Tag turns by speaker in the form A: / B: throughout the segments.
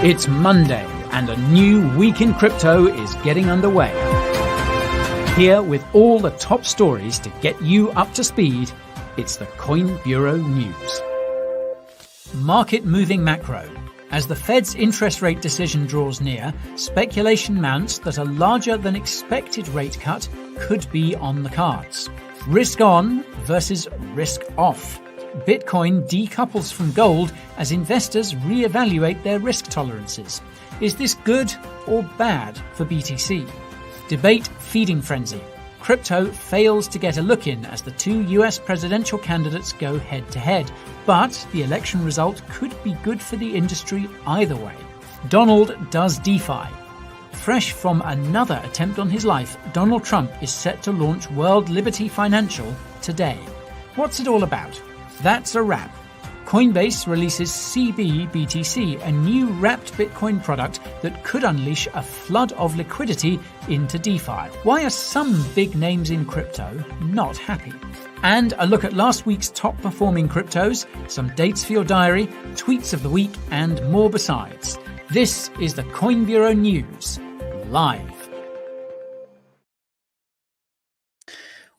A: It's Monday, and a new week in crypto is getting underway. Here with all the top stories to get you up to speed, it's the Coin Bureau News. Market-moving macro. As the Fed's interest rate decision draws near, speculation mounts that a larger than expected rate cut could be on the cards. Risk on versus risk off. Bitcoin decouples from gold as investors reevaluate their risk tolerances. Is this good or bad for BTC? Debate feeding frenzy. Crypto fails to get a look in as the two US presidential candidates go head to head, but the election result could be good for the industry either way. Donald does DeFi. Fresh from another attempt on his life, Donald Trump is set to launch World Liberty Financial today. What's it all about? That's a wrap. Coinbase releases CB-BTC, a new wrapped Bitcoin product that could unleash a flood of liquidity into DeFi. Why are some big names in crypto not happy? And a look at last week's top performing cryptos, some dates for your diary, tweets of the week, and more besides. This is the Coin Bureau News, live.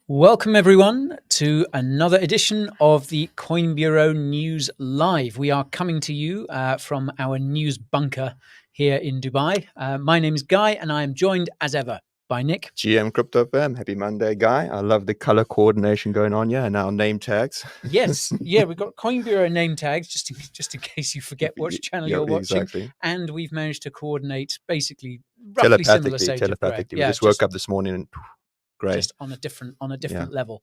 A: Welcome everyone to another edition of the Coin Bureau News Live. We are coming to you from our news bunker here in Dubai. My name is Guy and I am joined as ever by Nick.
B: GM Crypto Fam, happy Monday, Guy. I love the color coordination going on here and our name tags.
A: Yes, yeah, we've got Coin Bureau name tags just in case you forget which channel you're watching. Exactly. And we've managed to coordinate basically roughly similar
B: telepathically. We just woke up this morning and great.
A: Just on a different level.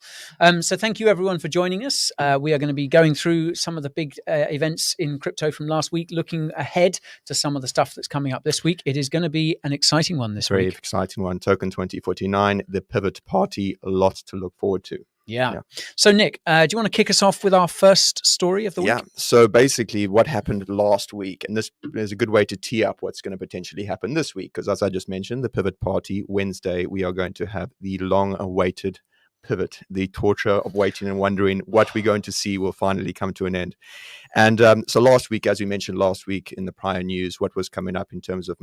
A: So thank you everyone for joining us. We are going to be going through some of the big events in crypto from last week, looking ahead to some of the stuff that's coming up this week. It is going to be an exciting one this week.
B: Very exciting one. Token 2049, the pivot party, a lot to look forward to.
A: Yeah. So, Nick, do you want to kick us off with our first story of the week?
B: Yeah. So basically what happened last week, and this is a good way to tee up what's going to potentially happen this week, because as I just mentioned, the pivot party, Wednesday, we are going to have the long-awaited pivot. The torture of waiting and wondering what we're going to see will finally come to an end. And so last week, as we mentioned last week in the prior news, what was coming up in terms of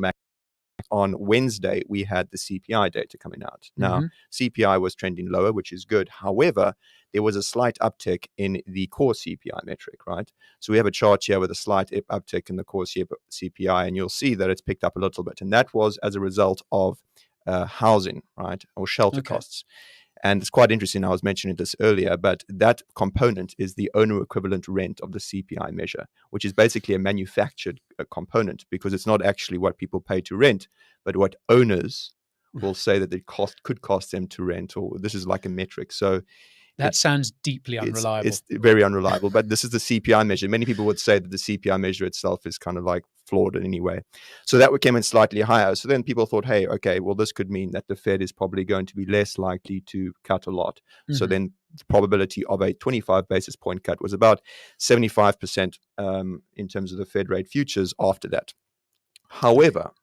B: on Wednesday, we had the CPI data coming out. Now, CPI was trending lower, which is good. However, there was a slight uptick in the core CPI metric, right? So we have a chart here with a slight uptick in the core CPI, and you'll see that it's picked up a little bit. And that was as a result of housing, right, or shelter costs. And it's quite interesting, I was mentioning this earlier, but that component is the owner equivalent rent of the CPI measure, which is basically a manufactured component because it's not actually what people pay to rent, but what owners will say that it could cost them to rent, or this is like a metric. So
A: that sounds deeply unreliable.
B: It's very unreliable, but this is the CPI measure. Many people would say that the CPI measure itself is kind of like flawed in any way. So that came in slightly higher. So then people thought, hey, okay, well, this could mean that the Fed is probably going to be less likely to cut a lot. So then the probability of a 25 basis point cut was about 75% in terms of the Fed rate futures after that. However,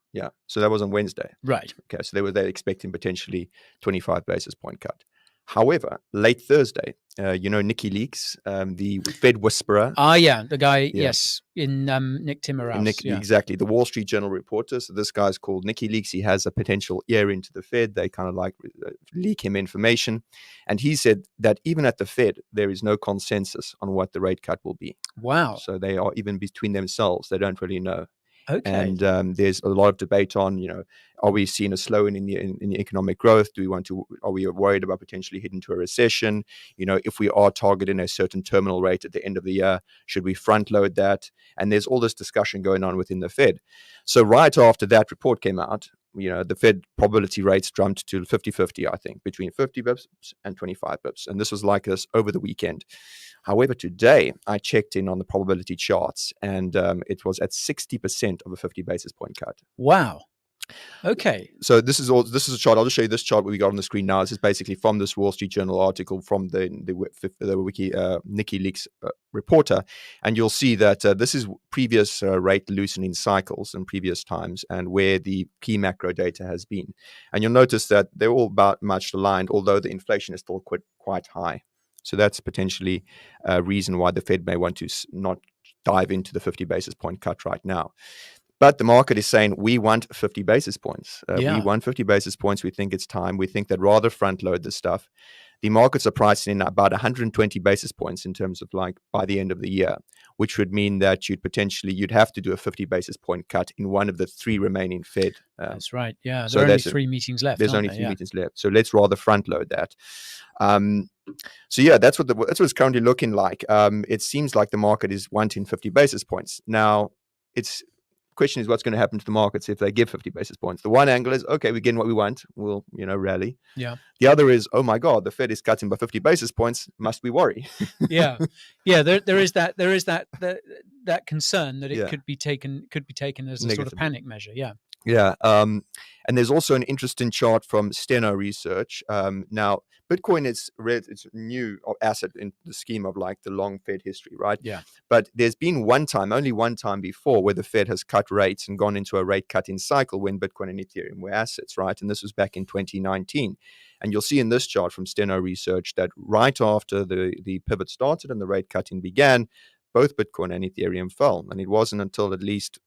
B: so that was on Wednesday.
A: Right.
B: Okay, so they were expecting potentially 25 basis point cut. However, late Thursday, Nicky Leaks, the Fed whisperer.
A: The guy, yes, in Nick Timmerhouse.
B: Exactly, the Wall Street Journal reporter. So this guy's called Nicky Leaks. He has a potential ear into the Fed. They kind of like leak him information. And he said that even at the Fed, there is no consensus on what the rate cut will be.
A: Wow.
B: So they are even between themselves. They don't really know.
A: Okay.
B: And there's a lot of debate on, are we seeing a slowing in the economic growth? Are we worried about potentially heading to a recession? If we are targeting a certain terminal rate at the end of the year, should we front load that? And there's all this discussion going on within the Fed. So right after that report came out, the Fed probability rates jumped to 50-50, I think, between 50 bips and 25 bips. And this was like this over the weekend. However, today I checked in on the probability charts and it was at 60% of a 50 basis point cut.
A: Wow. Okay.
B: So this is a chart. I'll just show you this chart we got on the screen now. This is basically from this Wall Street Journal article from the wiki Nicky Leaks reporter, and you'll see that this is previous rate loosening cycles in previous times and where the key macro data has been. And you'll notice that they're all about much aligned, although the inflation is still quite high. So that's potentially a reason why the Fed may want to not dive into the 50 basis point cut right now. But the market is saying we want 50 basis points.
A: Yeah.
B: We want 50 basis points. We think it's time. We think they'd rather front load this stuff. The markets are pricing in about 120 basis points in terms of like by the end of the year, which would mean that you'd have to do a 50 basis point cut in one of the 3 remaining Fed.
A: That's right. Yeah.
B: So
A: There are only 3 meetings left.
B: There's only
A: there?
B: 3 meetings left. So let's rather front load that. So yeah, that's what it's currently looking like. It seems like the market is wanting 50 basis points. Now, question is what's going to happen to the markets if they give 50 basis points. The one angle is, okay, we're getting what we want. We'll, rally.
A: Yeah.
B: The other is, oh my God, the Fed is cutting by 50 basis points. Must we worry?
A: Yeah. There is that concern that it could be taken as a sort of panic measure. Yeah.
B: Yeah. And there's also an interesting chart from Steno Research. Now, Bitcoin it's a new asset in the scheme of like the long Fed history, right?
A: Yeah.
B: But there's been only one time before where the Fed has cut rates and gone into a rate cutting cycle when Bitcoin and Ethereum were assets, right? And this was back in 2019. And you'll see in this chart from Steno Research that right after the pivot started and the rate cutting began, both Bitcoin and Ethereum fell. And it wasn't until at least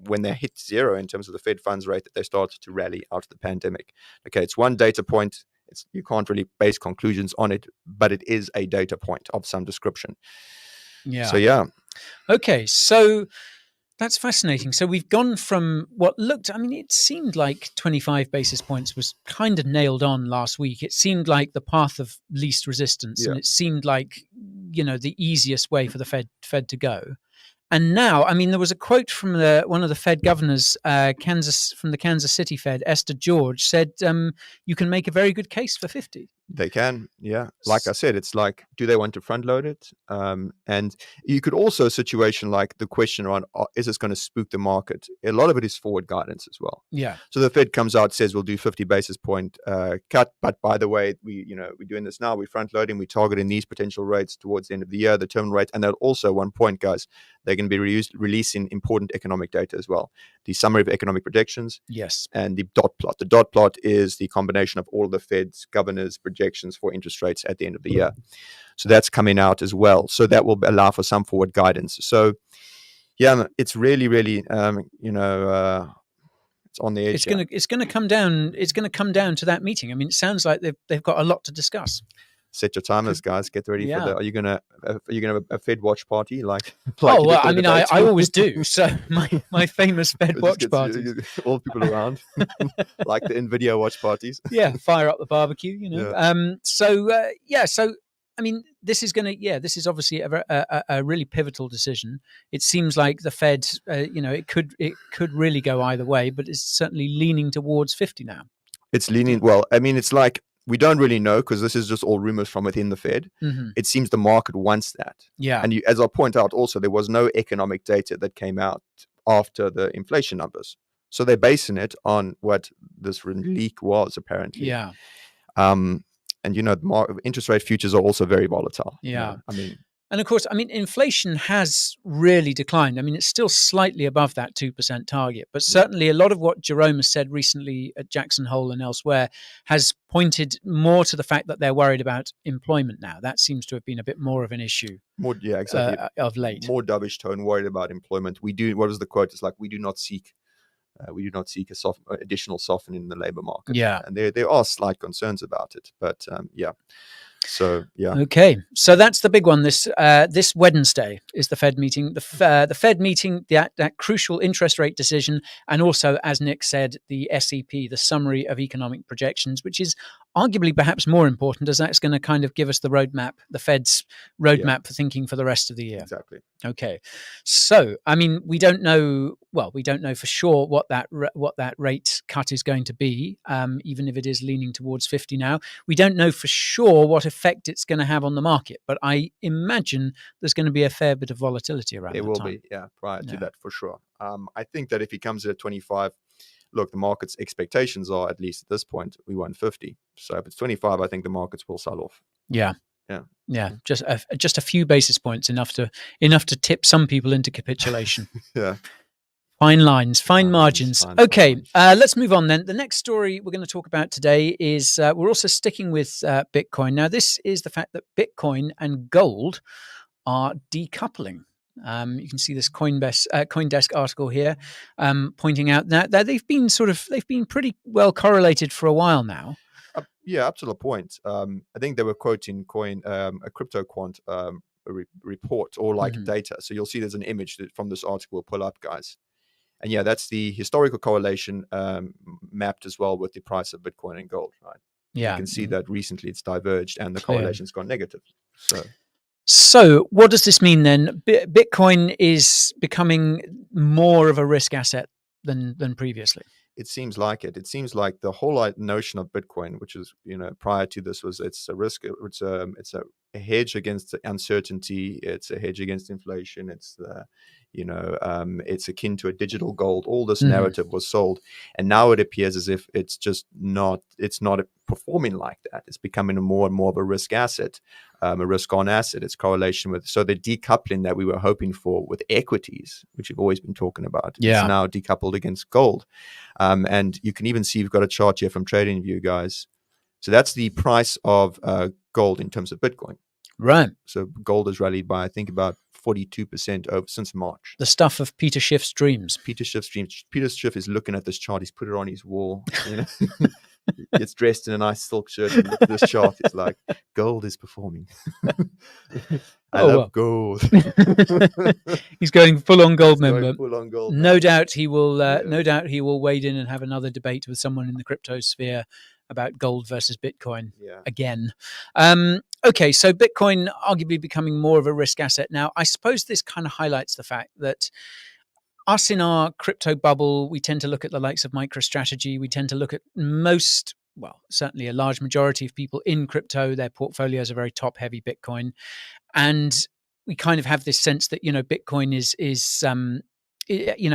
B: when they hit zero in terms of the Fed funds rate that they started to rally out of the pandemic. Okay, it's one data point. You can't really base conclusions on it, but it is a data point of some description.
A: Yeah.
B: So, yeah.
A: Okay, so that's fascinating. So we've gone from it seemed like 25 basis points was kind of nailed on last week. It seemed like the path of least resistance, and it seemed like, the easiest way for the Fed to go. And now, there was a quote from one of the Fed governors, from the Kansas City Fed, Esther George, said, you can make a very good case for 50.
B: They can, yeah. Like I said, it's like, do they want to front load it? And you could also situation like the question around, is this going to spook the market? A lot of it is forward guidance as well.
A: Yeah.
B: So the Fed comes out, says we'll do 50 basis point cut, but by the way, we're doing this now. We're front loading. We're targeting these potential rates towards the end of the year, the terminal rate, and they'll also one point, guys, they're going to be releasing important economic data as well. The summary of economic projections.
A: Yes.
B: And the dot plot. The dot plot is the combination of all of the Fed's governors' projections for interest rates at the end of the year. So that's coming out as well. So that will allow for some forward guidance. So yeah, it's really, really, it's on the edge.
A: It's going to come down. It's going to come down to that meeting. It sounds like they've got a lot to discuss.
B: Set your timers, guys. Get ready for Are you gonna have a Fed watch party?
A: I always do. So my famous Fed watch party.
B: All people around, like the NVIDIA watch parties.
A: Yeah, fire up the barbecue. This is obviously a really pivotal decision. It seems like the Fed, it could really go either way, but it's certainly leaning towards 50 now.
B: It's leaning. Well, it's like, we don't really know because this is just all rumors from within the Fed.
A: Mm-hmm.
B: It seems the market wants that.
A: Yeah.
B: And as I'll point out also, there was no economic data that came out after the inflation numbers. So they're basing it on what this leak was, apparently.
A: Yeah.
B: And, the interest rate futures are also very volatile.
A: Yeah. And of course, inflation has really declined. It's still slightly above that 2% target, but certainly a lot of what Jerome has said recently at Jackson Hole and elsewhere has pointed more to the fact that they're worried about employment now. That seems to have been a bit more of an issue.
B: Exactly.
A: Of late.
B: More dovish tone, worried about employment. What was the quote? It's like, we do not seek additional softening in the labor market.
A: Yeah.
B: And there are slight concerns about it, but yeah. So yeah.
A: Okay, so that's the big one. This Wednesday is the Fed meeting. The Fed meeting, that crucial interest rate decision, and also, as Nick said, the SEP, the summary of economic projections, which is arguably perhaps more important, as that's going to kind of give us the roadmap, the Fed's roadmap for thinking for the rest of the year.
B: Exactly.
A: Okay, so we don't know. Well, we don't know for sure what that rate cut is going to be, even if it is leaning towards 50 now. We don't know for sure what effect it's going to have on the market, but I imagine there's going to be a fair bit of volatility around that time.
B: There will be, prior to that for sure. I think that if he comes in at 25, look, the market's expectations are, at least at this point, we want 50. So if it's 25, I think the markets will sell off.
A: Yeah. Just a few basis points, enough to tip some people into capitulation.
B: Yeah.
A: Fine lines, fine margins. Okay, let's move on then. The next story we're going to talk about today is we're also sticking with Bitcoin. Now, this is the fact that Bitcoin and gold are decoupling. You can see this CoinDesk article here, pointing out that they've been pretty well correlated for a while now.
B: Yeah, up to the point. I think they were quoting a crypto quant report or data. So you'll see there's an image that from this article we'll pull up, guys. And yeah, that's the historical correlation mapped as well with the price of Bitcoin and gold, right?
A: Yeah,
B: you can see that recently it's diverged and the correlation's gone negative.
A: So what does this mean then? Bitcoin is becoming more of a risk asset than previously.
B: It seems like it. It seems like the whole notion of Bitcoin, which is, prior to this, was it's a risk. It's a hedge against uncertainty. It's a hedge against inflation. It's it's akin to a digital gold. All this narrative was sold, and now it appears as if it's just not. It's not performing like that. It's becoming more and more of a risk asset, a risk-on asset. It's correlation with the decoupling that we were hoping for with equities, which we've always been talking about.
A: Yeah.
B: It's now decoupled against gold, and you can even see we've got a chart here from TradingView, guys. So that's the price of gold in terms of Bitcoin.
A: Right.
B: So gold has rallied by, I think, about 42% over since March.
A: The stuff of Peter Schiff's dreams.
B: Peter Schiff is looking at this chart. He's put it on his wall. Gets dressed in a nice silk shirt and looks at this chart. It's like, gold is performing. I love gold.
A: He's going full on gold member.
B: Full on gold.
A: No doubt he will. No doubt he will wade in and have another debate with someone in the crypto sphere about gold versus Bitcoin again. Okay, so Bitcoin arguably becoming more of a risk asset now. I suppose this kind of highlights the fact that us in our crypto bubble, we tend to look at the likes of MicroStrategy. We tend to look at certainly a large majority of people in crypto, their portfolios are very top heavy Bitcoin. And we kind of have this sense that, Bitcoin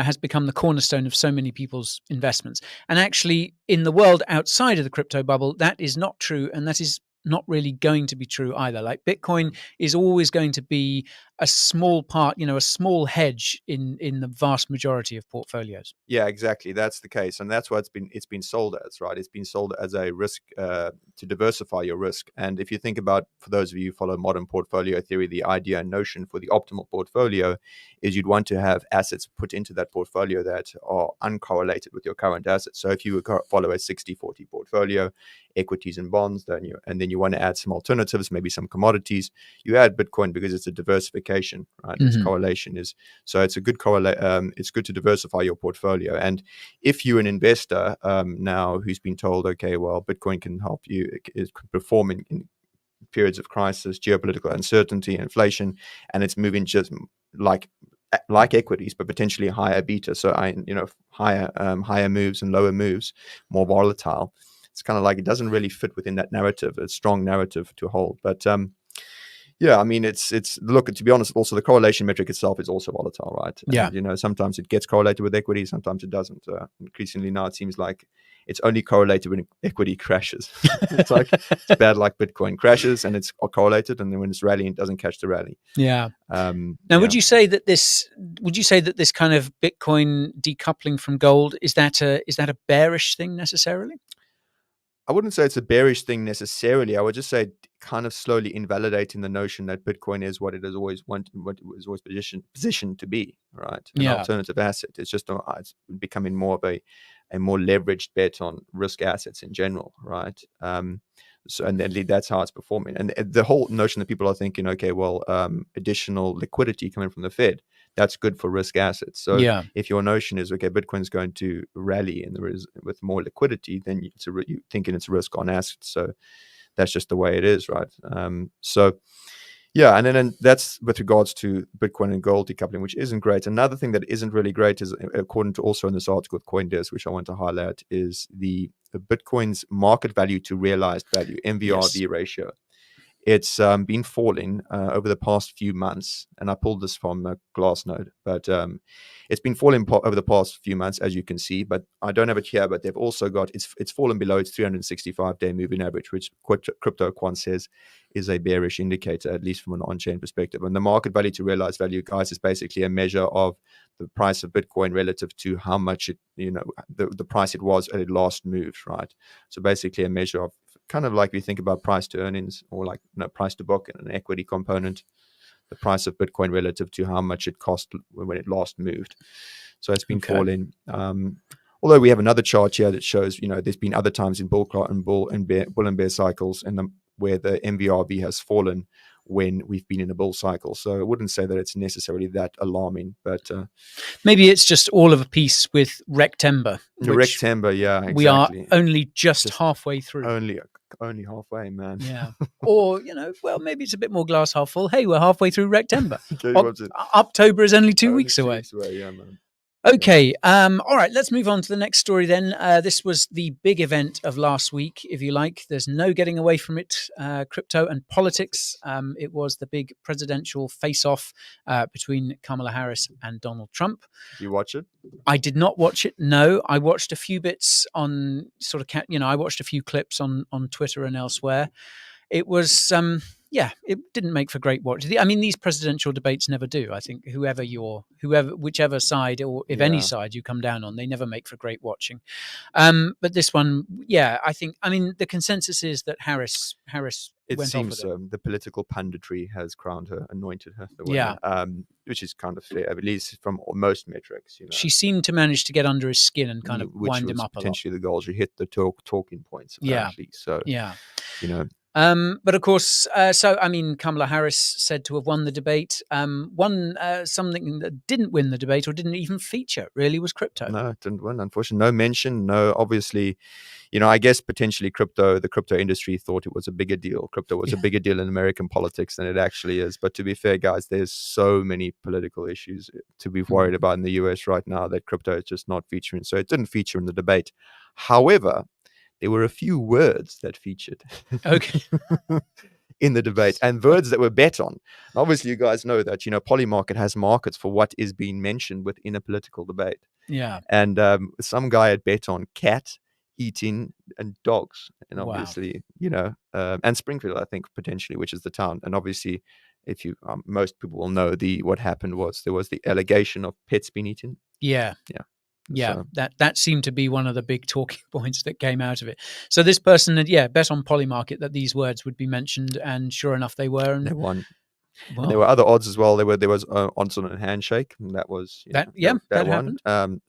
A: has become the cornerstone of so many people's investments. And actually, in the world outside of the crypto bubble, that is not true. And that is not really going to be true either. Like Bitcoin is always going to be a small part, a small hedge in the vast majority of portfolios.
B: Yeah, exactly. That's the case. And that's what it's been sold as, right? It's been sold as a risk to diversify your risk. And if you think about, for those of you who follow modern portfolio theory, the idea and notion for the optimal portfolio is you'd want to have assets put into that portfolio that are uncorrelated with your current assets. So if you would follow a 60-40 portfolio, equities and bonds, then you want to add some alternatives, maybe some commodities, you add Bitcoin because it's a diversification, right? Its correlation is, so it's a good it's good to diversify your portfolio. And if you're an investor now who's been told, okay, well, Bitcoin can help you, it can perform in periods of crisis, geopolitical uncertainty, inflation, and it's moving just like equities, but potentially higher beta, so higher moves and lower moves, more volatile. It's kind of like it doesn't really fit within that narrative, a strong narrative to hold. But yeah, I mean, it's look, to be honest, also the correlation metric itself is also volatile, right?
A: Yeah.
B: And, sometimes it gets correlated with equity, sometimes it doesn't. Increasingly now, it seems like it's only correlated when equity crashes. It's like it's bad, like Bitcoin crashes and it's correlated, and then when it's rallying, it doesn't catch the rally.
A: Yeah. Now, would you say that this kind of Bitcoin decoupling from gold is that a bearish thing necessarily?
B: I wouldn't say it's a bearish thing necessarily. I would just say kind of slowly invalidating the notion that Bitcoin is what it has always wanted, what it was always positioned to be, right? An alternative asset. It's just it's becoming more of a more leveraged bet on risk assets in general, right? So, and then that's how it's performing. And the whole notion that people are thinking, okay, well, additional liquidity coming from the Fed, that's good for risk assets. So if your notion is, okay, Bitcoin's going to rally and there is with more liquidity, then you're thinking it's a risk on assets. So that's just the way it is, right? So yeah, and then that's with regards to Bitcoin and gold decoupling, which isn't great. Another thing that isn't really great is, according to also in this article with CoinDesk, which I want to highlight, is the Bitcoin's market value to realized value, MVRV ratio. It's been falling over the past few months, and I pulled this from Glassnode, but it's been falling over the past few months, as you can see, but I don't have it here, but they've also got, it's fallen below its 365-day moving average, which Crypto Quant says is a bearish indicator, at least from an on-chain perspective. And the market value to realized value, guys, is basically a measure of the price of Bitcoin relative to how much it, the price it was at it last moved, right? So basically a measure of, kind of like we think about price to earnings, or like price to book and an equity component. the price of Bitcoin relative to how much it cost when it last moved. So it's been falling. Although we have another chart here that shows, there's been other times in bull and bear cycles, and where the MVRV has fallen when we've been in a bull cycle. So I wouldn't say that it's necessarily that alarming, but
A: maybe it's just all of a piece with Rectember.
B: Rectember, yeah, exactly.
A: We are only just halfway through.
B: Only halfway, man.
A: Yeah. Or, well, maybe it's a bit more glass half full. Hey, we're halfway through Rectember. October is only 2 weeks away.
B: Yeah, man.
A: Okay. All right. Let's move on to the next story then. This was the big event of last week, if you like. There's no getting away from it. Crypto and politics. It was the big presidential face-off between Kamala Harris and Donald Trump.
B: Did you watch it?
A: I did not watch it. No, I watched a few bits on I watched a few clips on Twitter and elsewhere. It was, it didn't make for great watch. I mean, these presidential debates never do. I think whichever side, or if any side you come down on, they never make for great watching. But this one, the consensus is that Harris
B: it
A: went
B: seems
A: off with it.
B: The political punditry has crowned her, anointed her the winner, which is kind of fair, at least from most metrics.
A: She seemed to manage to get under his skin and kind of wind him up a lot.
B: Potentially the goal. She hit the talking points, apparently.
A: But of course, Kamala Harris said to have won the debate. Something that didn't win the debate or didn't even feature really was crypto.
B: No, it didn't win. Unfortunately, no mention. No, obviously, I guess potentially the crypto industry thought it was a bigger deal. Crypto was a bigger deal in American politics than it actually is. But to be fair, guys, there's so many political issues to be worried about in the US right now that crypto is just not featuring. So it didn't feature in the debate. However, there were a few words that featured in the debate, and words that were bet on. Obviously, you guys know that, Polymarket has markets for what is being mentioned within a political debate.
A: Yeah.
B: And some guy had bet on cat, eating, and dogs. And obviously, and Springfield, I think, potentially, which is the town. And obviously, if you most people will know what happened was there was the allegation of pets being eaten.
A: Yeah.
B: Yeah.
A: Yeah, so that seemed to be one of the big talking points that came out of it. So this person had, bet on Polymarket that these words would be mentioned, and sure enough, they were. And
B: they won. Well, there were other odds as well. There was odds on a handshake, and that was
A: that
B: one.
A: Happened.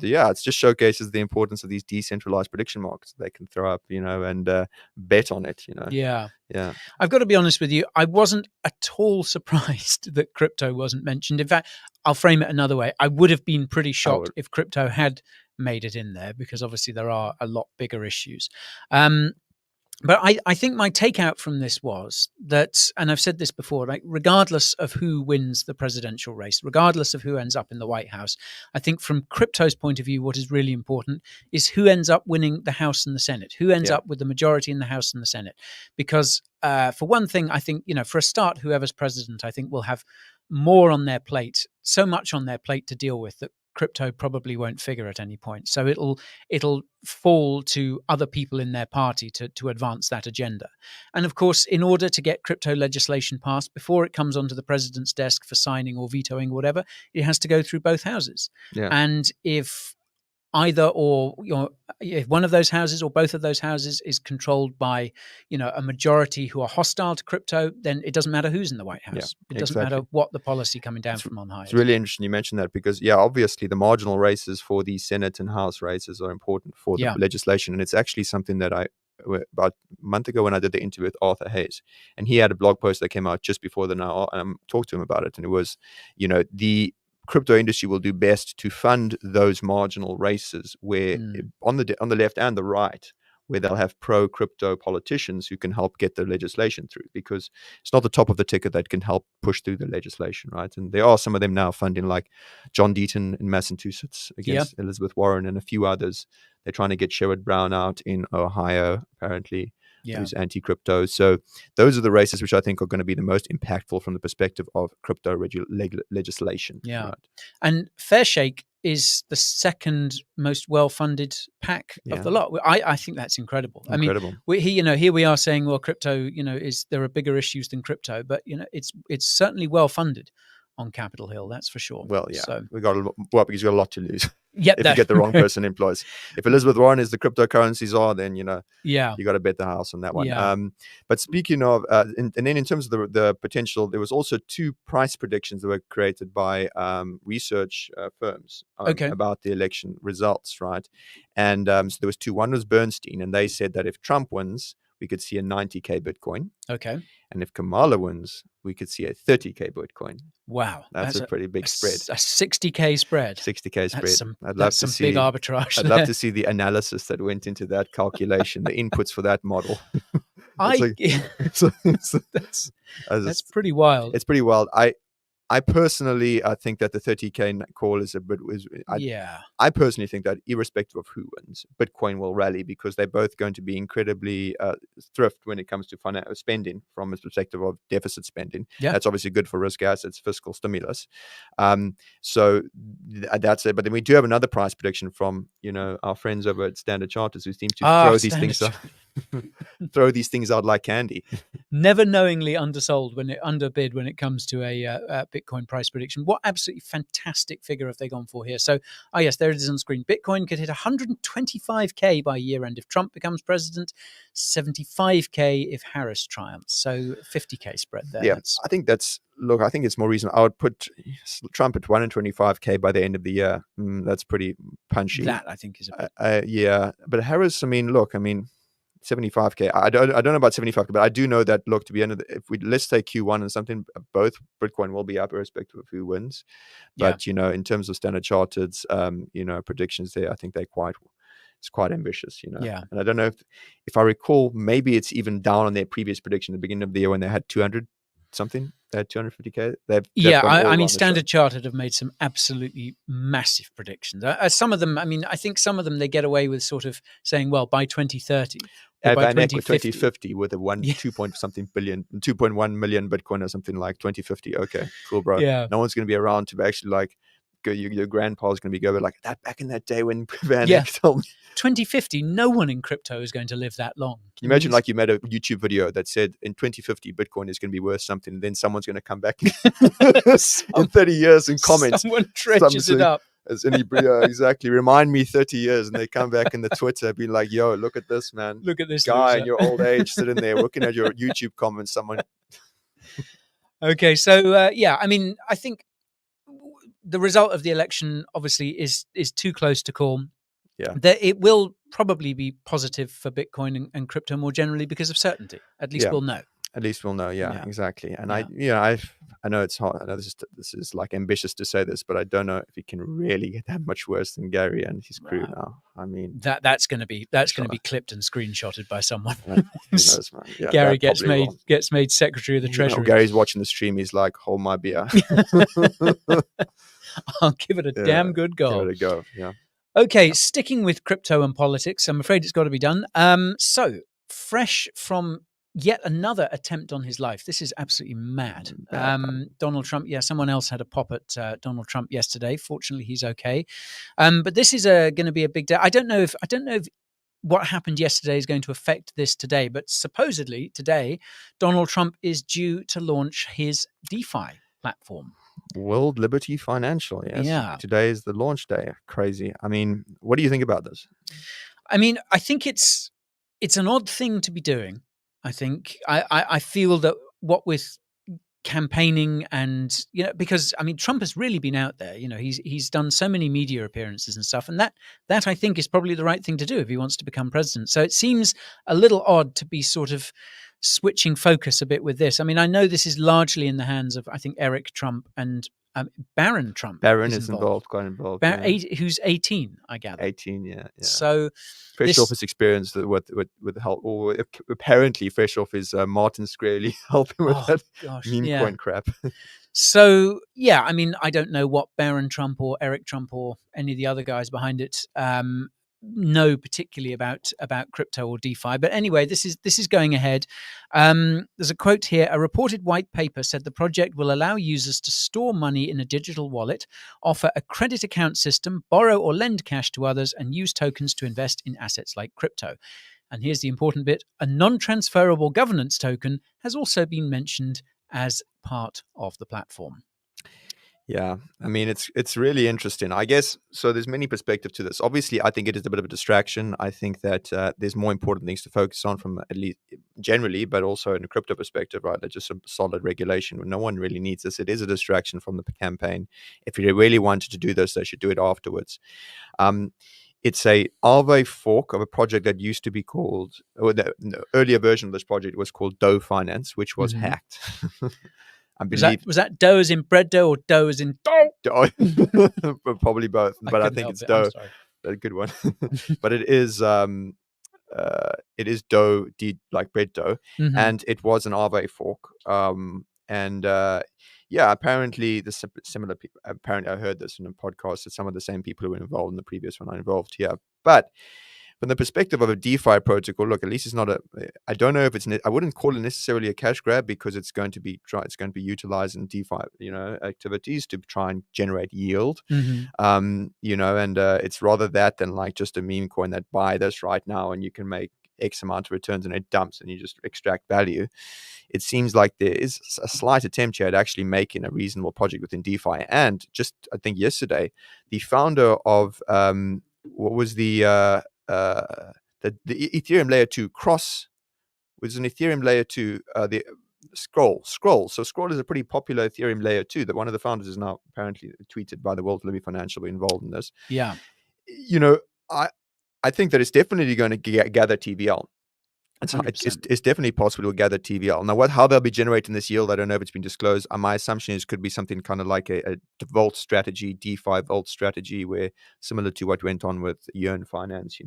B: It just showcases the importance of these decentralized prediction markets they can throw up, and bet on it.
A: Yeah.
B: Yeah.
A: I've got to be honest with you. I wasn't at all surprised that crypto wasn't mentioned. In fact, I'll frame it another way. I would have been pretty shocked if crypto had made it in there, because obviously there are a lot bigger issues. But I think my takeout from this was that, and I've said this before, regardless of who wins the presidential race, regardless of who ends up in the White House, I think from crypto's point of view, what is really important is who ends up winning the House and the Senate, who ends up with the majority in the House and the Senate. Because for one thing, I think, for a start, whoever's president, I think will have more on their plate, so much on their plate to deal with that crypto probably won't figure at any point. So it'll fall to other people in their party to advance that agenda. And of course, in order to get crypto legislation passed before it comes onto the president's desk for signing or vetoing or whatever, it has to go through both houses.
B: Yeah.
A: And if either or, if one of those houses or both of those houses is controlled by, a majority who are hostile to crypto, then it doesn't matter who's in the White House. It doesn't matter what the policy coming down from on high.
B: It's really interesting you mentioned that, because, obviously the marginal races for the Senate and House races are important for the legislation. And it's actually something that about a month ago when I did the interview with Arthur Hayes, and he had a blog post that came out just before talked to him about it. And it was, the crypto industry will do best to fund those marginal races where on the left and the right, where they'll have pro-crypto politicians who can help get the legislation through, because it's not the top of the ticket that can help push through the legislation, right? And there are some of them now funding, like John Deaton in Massachusetts against Elizabeth Warren and a few others. They're trying to get Sherrod Brown out in Ohio, apparently, who's anti-crypto. So those are the races which I think are going to be the most impactful from the perspective of crypto legislation.
A: Yeah.
B: Right?
A: And Fairshake is the second most well-funded PAC of the lot. I think that's incredible. I mean, here we are saying, well, crypto, there are bigger issues than crypto, but it's certainly well-funded. on Capitol Hill. That's for sure.
B: Well, yeah,
A: So
B: because you've got a lot to lose.
A: Yep,
B: if you get the wrong person in place. If Elizabeth Warren is the cryptocurrencies are, then you got to bet the house on that one.
A: Yeah.
B: But speaking of, and then in terms of the potential, there was also 2 price predictions that were created by research firms about the election results, right? And so there was 2. One was Bernstein, and they said that if Trump wins, we could see a 90K Bitcoin.
A: Okay.
B: And if Kamala wins, we could see a 30K Bitcoin.
A: Wow.
B: That's a pretty big spread.
A: A 60K spread.
B: 60K spread.
A: I'd love to see big arbitrage.
B: I'd love to see the analysis that went into that calculation, the inputs for that model.
A: That's pretty wild.
B: It's pretty wild. I personally, think that the 30K call is a bit. I personally think that irrespective of who wins, Bitcoin will rally because they're both going to be incredibly thrift when it comes to spending from a perspective of deficit spending.
A: Yeah.
B: That's obviously good for risk assets, fiscal stimulus. So that's it. But then we do have another price prediction from our friends over at Standard Chartered who seem to throw these things out. Throw these things out like candy.
A: Never knowingly underbid when it comes to a Bitcoin price prediction. What absolutely fantastic figure have they gone for here? So, yes, there it is on screen. Bitcoin could hit 125K by year end if Trump becomes president, 75K if Harris triumphs. So 50K spread there.
B: Yeah, I think it's more reasonable. I would put Trump at 125K by the end of the year. That's pretty punchy.
A: That I think is a bit.
B: Yeah, but Harris, 75K. I don't know about 75K, but I do know that. Look, to be honest, let's say Q1 and something, both Bitcoin will be up irrespective of who wins. But in terms of Standard Chartered's predictions, there, I think it's quite ambitious.
A: Yeah.
B: And I don't know if I recall, maybe it's even down on their previous prediction at the beginning of the year when they had 200 something. They had 250K.
A: Standard Chartered have made some absolutely massive predictions. Some of them, I think some of them they get away with sort of saying, well, by 2030. By
B: 2050 with a 2.1 million Bitcoin or something like 2050. Okay, cool, bro.
A: Yeah.
B: No one's going to be around to actually your grandpa's going to be going like that back in that day when Van Eck told me.
A: 2050, no one in crypto is going to live that long.
B: Can you imagine you made a YouTube video that said in 2050 Bitcoin is going to be worth something, and then someone's going to come back in 30 years and comment.
A: Someone dredges it up.
B: Exactly. Remind me 30 years, and they come back in the Twitter, be like, "Yo, look at this, man!
A: Look at this
B: guy in your old age sitting there looking at your YouTube comments." Someone.
A: Okay, so I think the result of the election obviously is too close to call.
B: Yeah,
A: that it will probably be positive for Bitcoin and crypto more generally because of certainty. At least we'll know.
B: At least we'll know. Yeah. Exactly. And I know it's hard. I know this is like ambitious to say this, but I don't know if it can really get that much worse than Gary and his crew now.
A: That's going to be clipped and screenshotted by someone.
B: Who knows, man? Yeah,
A: Gary gets made Secretary of the Treasury.
B: Gary's watching the stream. He's like, "Hold my beer."
A: I'll give it a damn good go.
B: Give it a go. Yeah.
A: Okay, sticking with crypto and politics, I'm afraid it's got to be done. So fresh from yet another attempt on his life. This is absolutely mad. Donald Trump. Yeah, someone else had a pop at Donald Trump yesterday. Fortunately, he's okay. But this is going to be a big day. I don't know if what happened yesterday is going to affect this today. But supposedly today, Donald Trump is due to launch his DeFi platform.
B: World Liberty Financial. Yes.
A: Yeah.
B: Today is the launch day. Crazy. What do you think about this?
A: I think it's an odd thing to be doing. I think I feel that what with campaigning and because Trump has really been out there. He's done so many media appearances and stuff, and that I think is probably the right thing to do if he wants to become president. So it seems a little odd to be sort of switching focus a bit with this. I know this is largely in the hands of, I think, Eric Trump and Barron Trump.
B: Barron is involved, quite involved.
A: Who's 18, I gather.
B: 18, yeah.
A: So
B: fresh off his experience with help, or apparently fresh off his Martin Shkreli helping with that meme coin crap.
A: So, I don't know what Barron Trump or Eric Trump or any of the other guys behind it know particularly about crypto or DeFi. But anyway, this is going ahead. There's a quote here. A reported white paper said the project will allow users to store money in a digital wallet, offer a credit account system, borrow or lend cash to others, and use tokens to invest in assets like crypto. And here's the important bit. A non-transferable governance token has also been mentioned as part of the platform.
B: Yeah, I mean, it's really interesting. I guess so. There's many perspectives to this. Obviously, I think it is a bit of a distraction. I think that there's more important things to focus on from at least generally, but also in a crypto perspective, right? There's just some solid regulation. No one really needs this. It is a distraction from the campaign. If you really wanted to do this, they should do it afterwards. It's a Aave fork of a project that used to be called, or the earlier version of this project was called Doe Finance, which was hacked. I believe
A: was that dough as in bread dough or dough as in dough?
B: Probably both, but I think it's dough. A good one. But it is dough, like bread dough, and it was an Aave fork. Apparently the similar people. Apparently, I heard this in a podcast that some of the same people who were involved in the previous one are involved here, but. From the perspective of a DeFi protocol, look, at least it's not I don't know if I wouldn't call it necessarily a cash grab, because it's going to be utilized in DeFi, activities to try and generate yield. It's rather that than like just a meme coin that buy this right now and you can make X amount of returns and it dumps and you just extract value. It seems like there is a slight attempt here at actually making a reasonable project within DeFi. And just, I think yesterday, the founder of, what was the Ethereum layer 2 Cross, was an Ethereum layer 2, the Scroll. So Scroll is a pretty popular Ethereum layer 2 that one of the founders is now apparently tweeted by the World Libby Financial involved in this.
A: Yeah.
B: I think that it's definitely going to gather TVL. It's definitely possible to gather TVL. Now, how they'll be generating this yield, I don't know if it's been disclosed. My assumption is it could be something kind of like a vault strategy, DeFi vault strategy, where similar to what went on with Yearn Finance,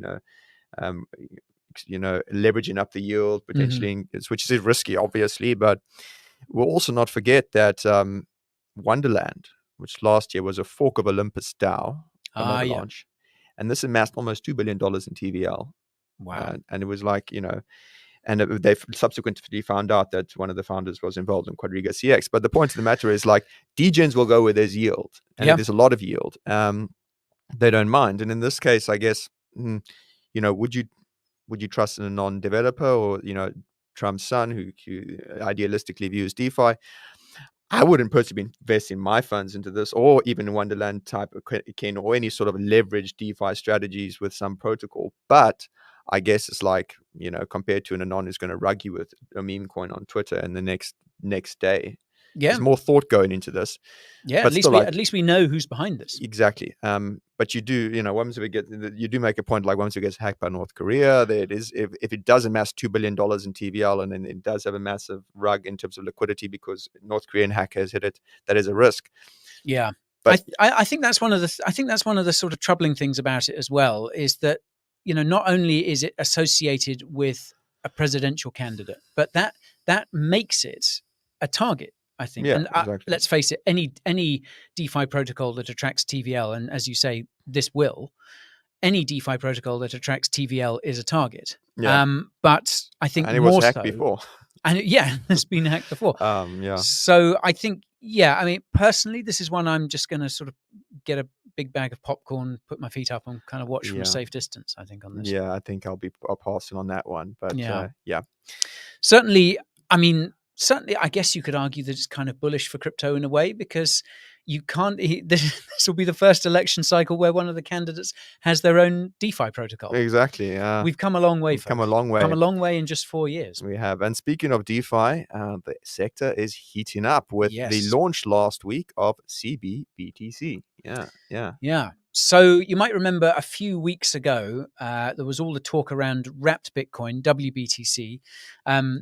B: leveraging up the yield potentially, which is risky, obviously. But we'll also not forget that Wonderland, which last year was a fork of Olympus DAO from Avalanche, and this amassed almost $2 billion in TVL.
A: Wow.
B: And it was like, and they subsequently found out that one of the founders was involved in Quadriga CX. But the point of the matter is, like, degens will go where there's yield, and there's a lot of yield. They don't mind. And in this case, I guess, would you trust in a non-developer or, Trump's son who idealistically views DeFi? I wouldn't personally be investing my funds into this, or even Wonderland type of coin, or any sort of leveraged DeFi strategies with some protocol. But I guess it's like, compared to an anon who's going to rug you with a meme coin on Twitter and the next day. Yeah. There's more thought going into this.
A: Yeah, but at least we know who's behind this.
B: Exactly. But you do, you do make a point, like once it gets hacked by North Korea, there it is. If it does amass $2 billion in TVL, and then it does have a massive rug in terms of liquidity because North Korean hackers hit it, that is a risk.
A: Yeah. But I think that's one of the sort of troubling things about it as well, is that, not only is it associated with a presidential candidate, but that makes it a target, I think.
B: Yeah,
A: and
B: exactly.
A: Let's face it, any DeFi protocol that attracts TVL, and as you say, any DeFi protocol that attracts TVL is a target.
B: Yeah.
A: But I think
B: and it was hacked before.
A: And it's been hacked before.
B: Yeah.
A: So I think, personally, this is one I'm just going to sort of get a big bag of popcorn, put my feet up, and kind of watch from a safe distance, I think, on this.
B: Yeah, I think I'll pass on that one. But
A: Certainly, I guess you could argue that it's kind of bullish for crypto in a way, because you can't. This will be the first election cycle where one of the candidates has their own DeFi protocol.
B: Exactly.
A: We've come a long way.
B: Come a long way.
A: Come a long way in just 4 years.
B: We have. And speaking of DeFi, the sector is heating up with the launch last week of CBBTC. Yeah.
A: So you might remember a few weeks ago, there was all the talk around wrapped Bitcoin, WBTC.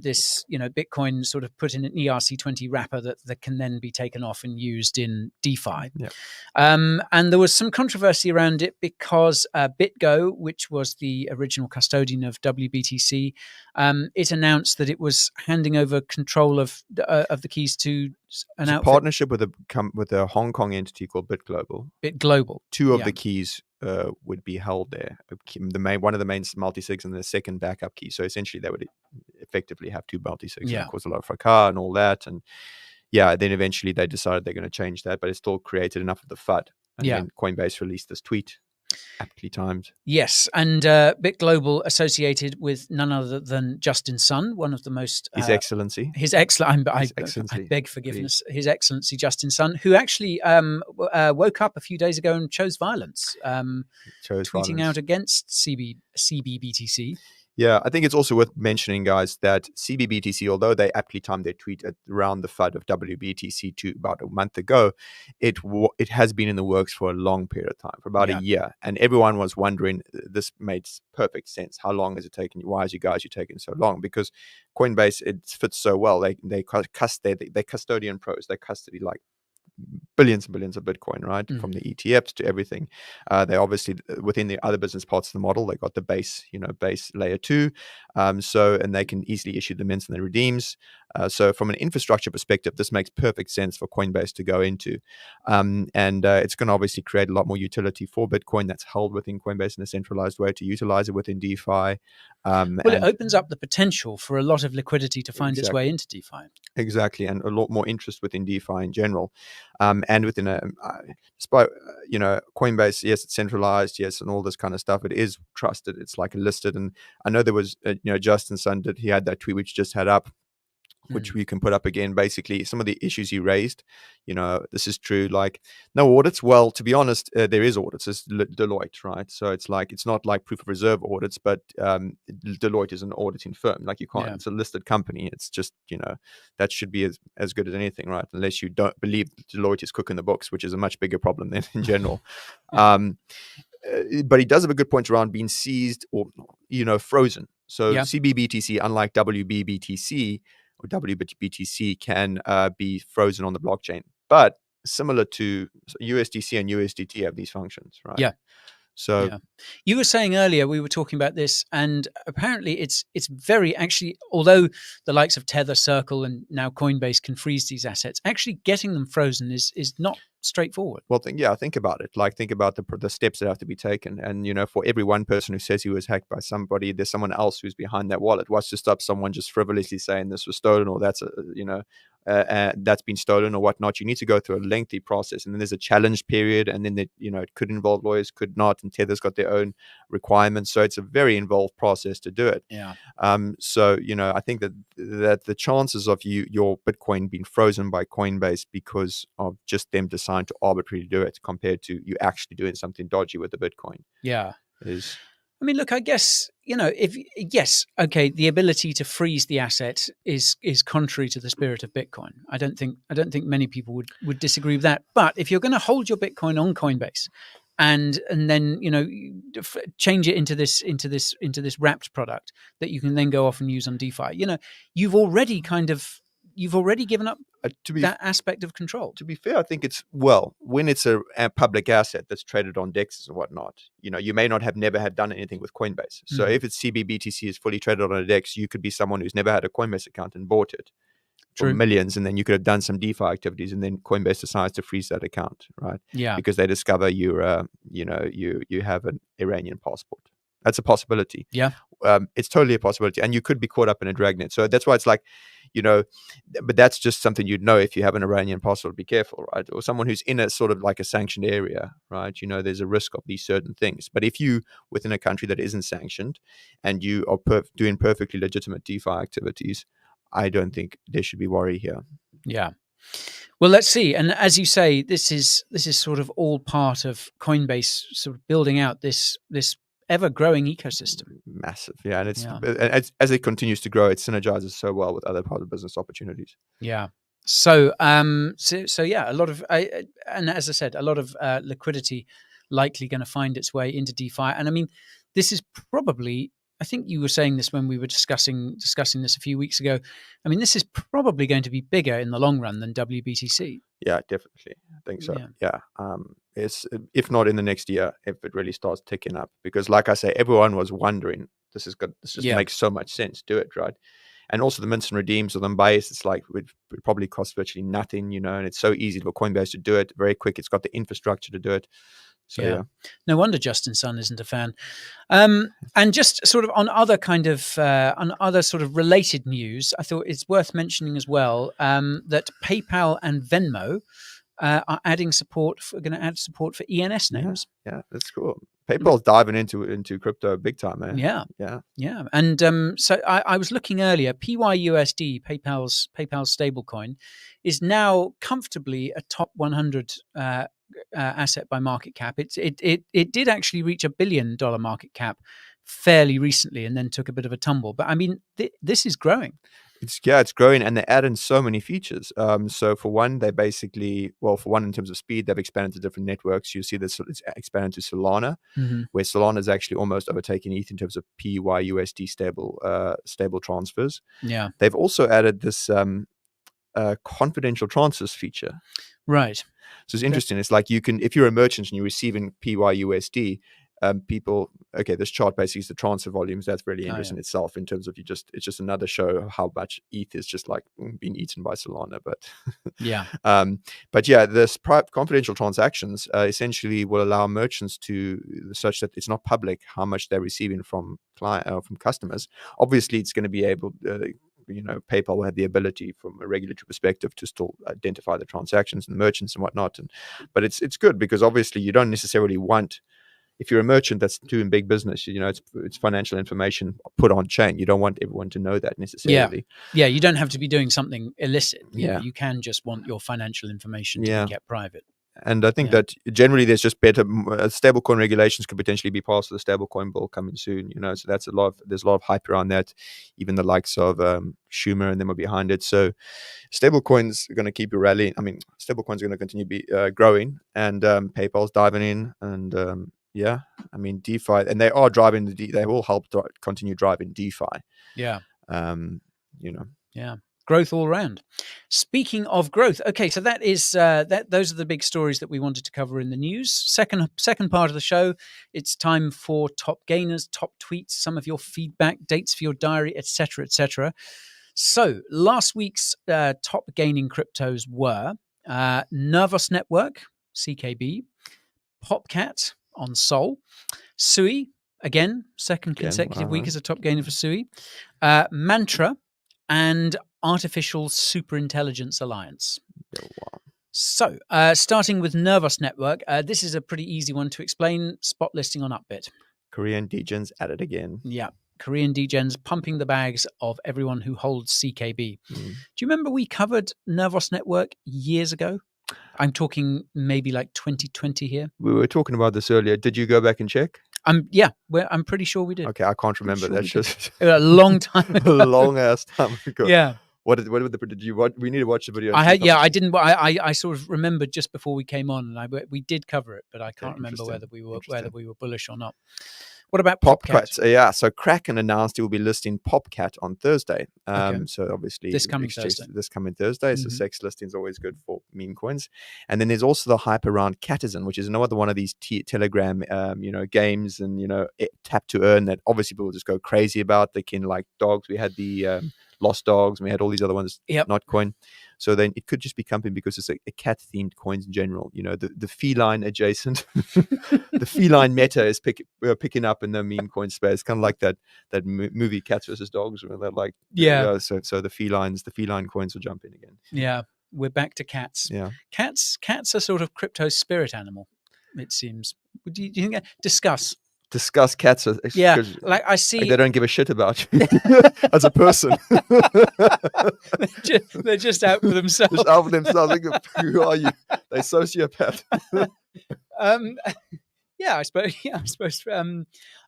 A: This, Bitcoin sort of put in an ERC20 wrapper that can then be taken off and used in DeFi.
B: Yeah.
A: And there was some controversy around it because BitGo, which was the original custodian of WBTC, it announced that it was handing over control of the keys to an outfit.
B: Partnership with a Hong Kong entity called
A: BitGlobal.
B: Two of the keys would be held there. One of the main multi-sigs and the second backup key. So essentially, they would effectively have two multi-sigs. Yeah. And of course, a lot of fracas and all that. And then eventually they decided they're going to change that, but it still created enough of the FUD. And then Coinbase released this tweet. Aptly timed.
A: Yes, and Bit Global associated with none other than Justin Sun, one of the most
B: His Excellency.
A: His excellent. I beg forgiveness. Please. His Excellency Justin Sun, who actually woke up a few days ago and chose violence, tweeting out against CBBTC.
B: Yeah, I think it's also worth mentioning, guys, that CBBTC, although they aptly timed their tweet at around the FUD of WBTC to about a month ago, it has been in the works for a long period of time, for about a year. And everyone was wondering, this made perfect sense. How long has it taken you? Why is you taking so long? Because Coinbase, it fits so well. They custodian pros. They custody like billions and billions of Bitcoin, right? From the ETFs to everything. They obviously, within the other business parts of the model, they got the base layer 2. And they can easily issue the mints and the redeems. So from an infrastructure perspective, this makes perfect sense for Coinbase to go into. It's going to obviously create a lot more utility for Bitcoin that's held within Coinbase in a centralized way to utilize it within DeFi.
A: It opens up the potential for a lot of liquidity to find its way into DeFi.
B: Exactly, and a lot more interest within DeFi in general. And within despite Coinbase, yes, it's centralized, yes, and all this kind of stuff. It is trusted. It's like listed, and I know there was Justin Sun he had that tweet which just had up, which we can put up again. Basically, some of the issues he raised, this is true. Like, no audits. Well, to be honest, there is audits. It's Deloitte, right? So it's not like proof of reserve audits, but Deloitte is an auditing firm. Like, you can't. Yeah. It's a listed company. It's just that should be as good as anything, right? Unless you don't believe Deloitte is cooking the books, which is a much bigger problem than in general. But he does have a good point around being seized or frozen. So CBBTC, unlike WBBTC. Or WBTC can be frozen on the blockchain, but similar to USDC and USDT have these functions, right?
A: Yeah.
B: So
A: you were saying earlier, we were talking about this, and apparently it's very, actually, although the likes of Tether, Circle, and now Coinbase can freeze these assets, actually getting them frozen is not straightforward.
B: Well, think about it. Like, think about the steps that have to be taken. And, for every one person who says he was hacked by somebody, there's someone else who's behind that wallet. What's to stop someone just frivolously saying this was stolen, or that's that's been stolen or whatnot? You need to go through a lengthy process, and then there's a challenge period, and then it could involve lawyers, could not, and Tether's got their own requirements, so it's a very involved process to do it.
A: Yeah.
B: So I think that the chances of your Bitcoin being frozen by Coinbase because of just them deciding to arbitrarily do it, compared to you actually doing something dodgy with the Bitcoin, is.
A: I mean, look, I guess, the ability to freeze the asset is contrary to the spirit of Bitcoin. I don't think many people would disagree with that. But if you're going to hold your Bitcoin on Coinbase and then change it into this wrapped product that you can then go off and use on DeFi, you've already given up that aspect of control.
B: To be fair, I think when it's a public asset that's traded on DEXs and whatnot, you may not have never had done anything with Coinbase. So if it's CBBTC is fully traded on a DEX, you could be someone who's never had a Coinbase account and bought it for millions, and then you could have done some DeFi activities, and then Coinbase decides to freeze that account, right?
A: Yeah.
B: Because they discover you have an Iranian passport. That's a possibility.
A: Yeah.
B: It's totally a possibility, and you could be caught up in a dragnet. So that's why it's like, but that's just something you'd know if you have an Iranian passport. Be careful, right? Or someone who's in a sort of like a sanctioned area, right? There's a risk of these certain things. But if you within a country that isn't sanctioned and you are doing perfectly legitimate DeFi activities, I don't think there should be worry here.
A: Yeah. Well, let's see. And as you say, this is sort of all part of Coinbase sort of building out this ever-growing ecosystem.
B: Massive, yeah. And it's as it continues to grow, it synergizes so well with other part of business opportunities.
A: Yeah. So yeah, a lot of, and as I said, a lot of liquidity likely going to find its way into DeFi. And I mean, this is probably, I think you were saying this when we were discussing this a few weeks ago. I mean, this is probably going to be bigger in the long run than WBTC.
B: Yeah, definitely. I think so. Yeah. It's, if not in the next year, if it really starts ticking up, because like I say, everyone was wondering, this just makes so much sense. Do it, right? And also the mints and redeems or them bias, it's like it probably costs virtually nothing, and it's so easy for Coinbase to do it. Very quick. It's got the infrastructure to do it. So yeah.
A: No wonder Justin Sun isn't a fan. And just sort of on other sort of related news, I thought it's worth mentioning as well that PayPal and Venmo are adding support. Going to add support for ENS names.
B: Yeah, that's cool. PayPal's diving into crypto big time, man.
A: Yeah. And so I was looking earlier. PYUSD, PayPal's stablecoin, is now comfortably a top 100 asset by market cap. It did actually reach $1 billion market cap fairly recently, and then took a bit of a tumble. But I mean, this is growing.
B: It's growing, and they add in so many features. So for one, they basically, in terms of speed, they've expanded to different networks. You see this, it's expanded to Solana, where Solana is actually almost overtaking ETH in terms of PYUSD stable transfers.
A: Yeah,
B: they've also added this confidential transfers feature.
A: Right.
B: So it's interesting. It's like you can, if you're a merchant and you're receiving PYUSD, this chart basically is the transfer volumes. That's really interesting itself in terms of it's just another show of how much ETH is just like being eaten by Solana. But this confidential transactions essentially will allow merchants to, such that it's not public how much they're receiving from from customers. Obviously, it's going to be able. PayPal will have the ability from a regulatory perspective to still identify the transactions and the merchants and whatnot. But it's good because obviously you don't necessarily want, if you're a merchant that's doing big business, it's financial information put on chain. You don't want everyone to know that necessarily.
A: Yeah, you don't have to be doing something illicit. You can just want your financial information to be kept private.
B: And I think that generally there's just better stablecoin regulations could potentially be passed with the stablecoin bill coming soon. So there's a lot of hype around that. Even the likes of Schumer and them are behind it. So stablecoins are going to keep rallying. I mean, stablecoins are going to continue to be growing, and PayPal's diving in, and I mean DeFi, and they are driving they will help continue driving DeFi.
A: Yeah.
B: Yeah.
A: Growth all around. Speaking of growth, okay, so that is those are the big stories that we wanted to cover in the news. Second part of the show, it's time for top gainers, top tweets, some of your feedback, dates for your diary, etc., etc. So last week's top gaining cryptos were Nervos Network, CKB, Popcat on Sol, Sui, again, second consecutive week as a top gainer for Sui, Mantra, and Artificial Superintelligence Alliance. So, starting with Nervos Network, this is a pretty easy one to explain. Spot listing on Upbit.
B: Korean degens at it again.
A: Yeah, Korean degens pumping the bags of everyone who holds CKB. Do you remember we covered Nervos Network years ago? I'm talking maybe like 2020 here.
B: We were talking about this earlier. Did you go back and check?
A: I'm pretty sure we did.
B: Okay, I can't remember. That's just
A: a long time ago.
B: A long ass time ago.
A: Yeah.
B: What did you watch? We need to watch the video.
A: I didn't. I sort of remembered just before we came on, and we did cover it, but I can't remember whether we were bullish or not. What about Popcat?
B: So Kraken announced it will be listing Popcat on Thursday. So obviously
A: this coming Thursday.
B: So sex listing is always good for meme coins. And then there's also the hype around Catizen, which is another one of these Telegram, games and tap to earn that obviously people just go crazy about. They can like dogs. We had the Lost Dogs, and we had all these other ones, not coin. So then it could just be coming because it's a cat-themed coins in general. The feline adjacent, the feline meta is picking up in the meme coin space, kind of like that movie Cats versus Dogs, where they're like, so the feline coins will jump in again.
A: Yeah, we're back to cats.
B: Yeah,
A: cats are sort of crypto spirit animal, it seems. Do you think that? Discuss
B: cats.
A: Like I see,
B: like they don't give a shit about you as a person.
A: They're just out for themselves.
B: Just out for themselves. Like, who are you? They're sociopath.
A: I suppose.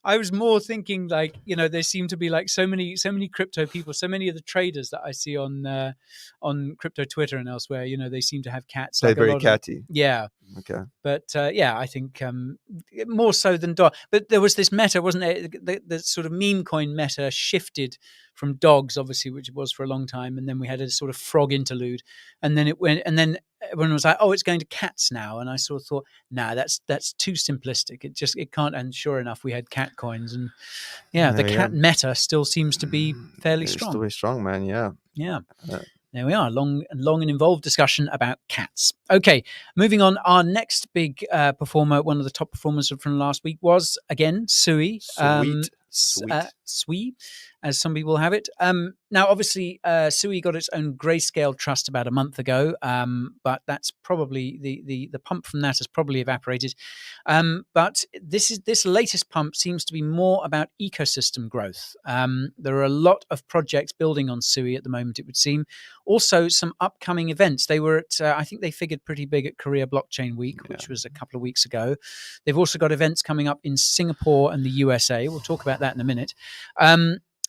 A: I was more thinking like, there seem to be like so many crypto people, so many of the traders that I see on crypto Twitter and elsewhere, they seem to have cats.
B: They're very catty.
A: Yeah.
B: Okay.
A: But I think more so than dog. But there was this meta, wasn't there? The sort of meme coin meta shifted from dogs, obviously, which it was for a long time, and then we had a sort of frog interlude, and then it went, and then everyone was like, "Oh, it's going to cats now," and I sort of thought, "Nah, that's too simplistic. It can't." And sure enough, we had cat coins, and the cat meta still seems to be fairly strong.
B: Still very strong, man. Yeah.
A: Yeah. There we are, long and involved discussion about cats. Okay, moving on. Our next big performer, one of the top performers from last week, was again Sui.
B: Sweet.
A: Sui. as some people have it. Now, obviously, Sui got its own Grayscale trust about a month ago, but that's probably the pump from that has probably evaporated. But this latest pump seems to be more about ecosystem growth. There are a lot of projects building on Sui at the moment, it would seem. Also, some upcoming events. They were at, I think they figured pretty big at Korea Blockchain Week, which was a couple of weeks ago. They've also got events coming up in Singapore and the USA. We'll talk about that in a minute.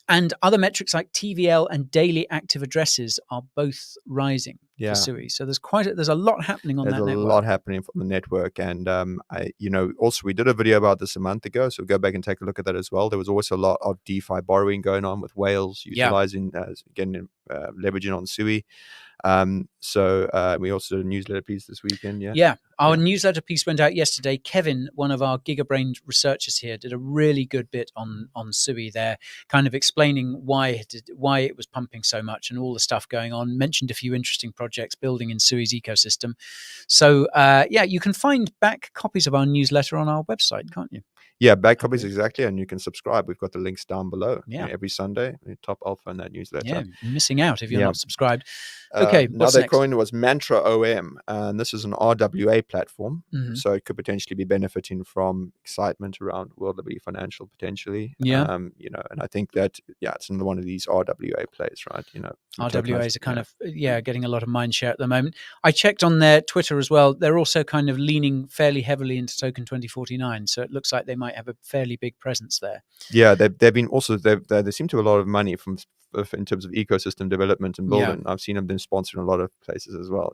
A: And other metrics like TVL and daily active addresses are both rising for Sui. So there's a lot happening on that network.
B: There's a lot happening from the network, and also we did a video about this a month ago, so go back and take a look at that as well. There was also a lot of DeFi borrowing going on with whales utilizing leveraging on Sui. So we also did a newsletter piece this weekend. Our newsletter piece went out yesterday. Kevin, one of our GigaBrain researchers here, did a really good bit on Sui there, kind of explaining why it was pumping so much and all the stuff going on. Mentioned a few interesting projects building in Sui's ecosystem. So you can find back copies of our newsletter on our website, can't you? Yeah, back copies, exactly, and you can subscribe. We've got the links down below. Every Sunday, top alpha in that newsletter.
A: Yeah, you're missing out if you're not subscribed. Okay,
B: another
A: next?
B: coin was Mantra OM, and this is an RWA platform, so it could potentially be benefiting from excitement around World Liberty Financial potentially. And I think that it's another one of these RWA plays, right?
A: RWAs are kind of getting a lot of mind share at the moment. I checked on their Twitter as well. They're also kind of leaning fairly heavily into Token 2049, so it looks like they might have a fairly big presence there.
B: Yeah, they've been also they seem to have a lot of money in terms of ecosystem development and building. I've seen them been sponsored in a lot of places as well.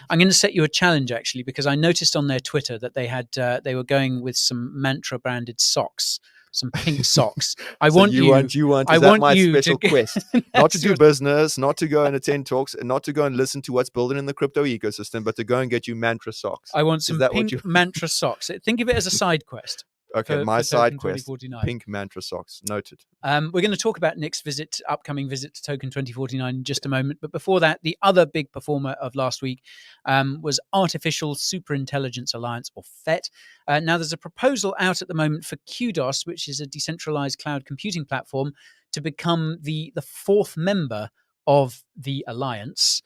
A: I'm going to set you a challenge actually, because I noticed on their Twitter that they had they were going with some Mantra branded socks. Some pink socks. I want you.
B: Is that my special quest? Not to do business, not to go and attend talks, and not to go and listen to what's building in the crypto ecosystem, but to go and get you Mantra socks.
A: I want some pink Mantra socks. Think of it as a side quest.
B: Okay, my side quest, pink Mantra socks. Noted.
A: We're going to talk about Nick's upcoming visit to Token 2049 in just a moment. But before that, the other big performer of last week was Artificial Superintelligence Alliance, or FET. Now, there's a proposal out at the moment for Kudos, which is a decentralized cloud computing platform, to become the fourth member of the alliance,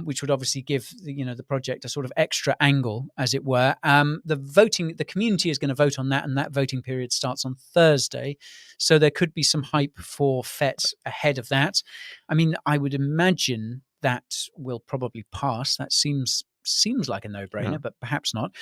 A: which would obviously give the project a sort of extra angle, as it were. The community is going to vote on that, and that voting period starts on Thursday. So there could be some hype for FET ahead of that. I mean, I would imagine that will probably pass. That seems like a no-brainer, but perhaps not.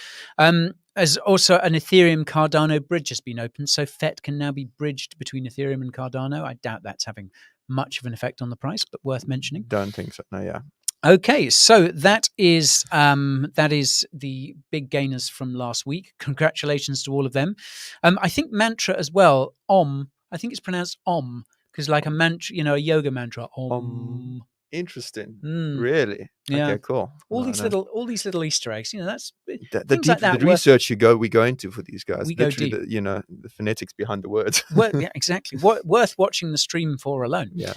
A: As also an Ethereum Cardano bridge has been opened, so FET can now be bridged between Ethereum and Cardano. I doubt that's having much of an effect on the price, but worth mentioning.
B: Don't think so. No,
A: Okay, so that is the big gainers from last week. Congratulations to all of them. I think Mantra as well. I think it's pronounced because like a mantra, a yoga mantra.
B: Interesting. Really?
A: Yeah.
B: Okay, cool.
A: All these little Easter eggs. That's
B: the research we go into for these guys.
A: We go deep.
B: The phonetics behind the words.
A: Exactly. Worth watching the stream for alone.
B: Yeah.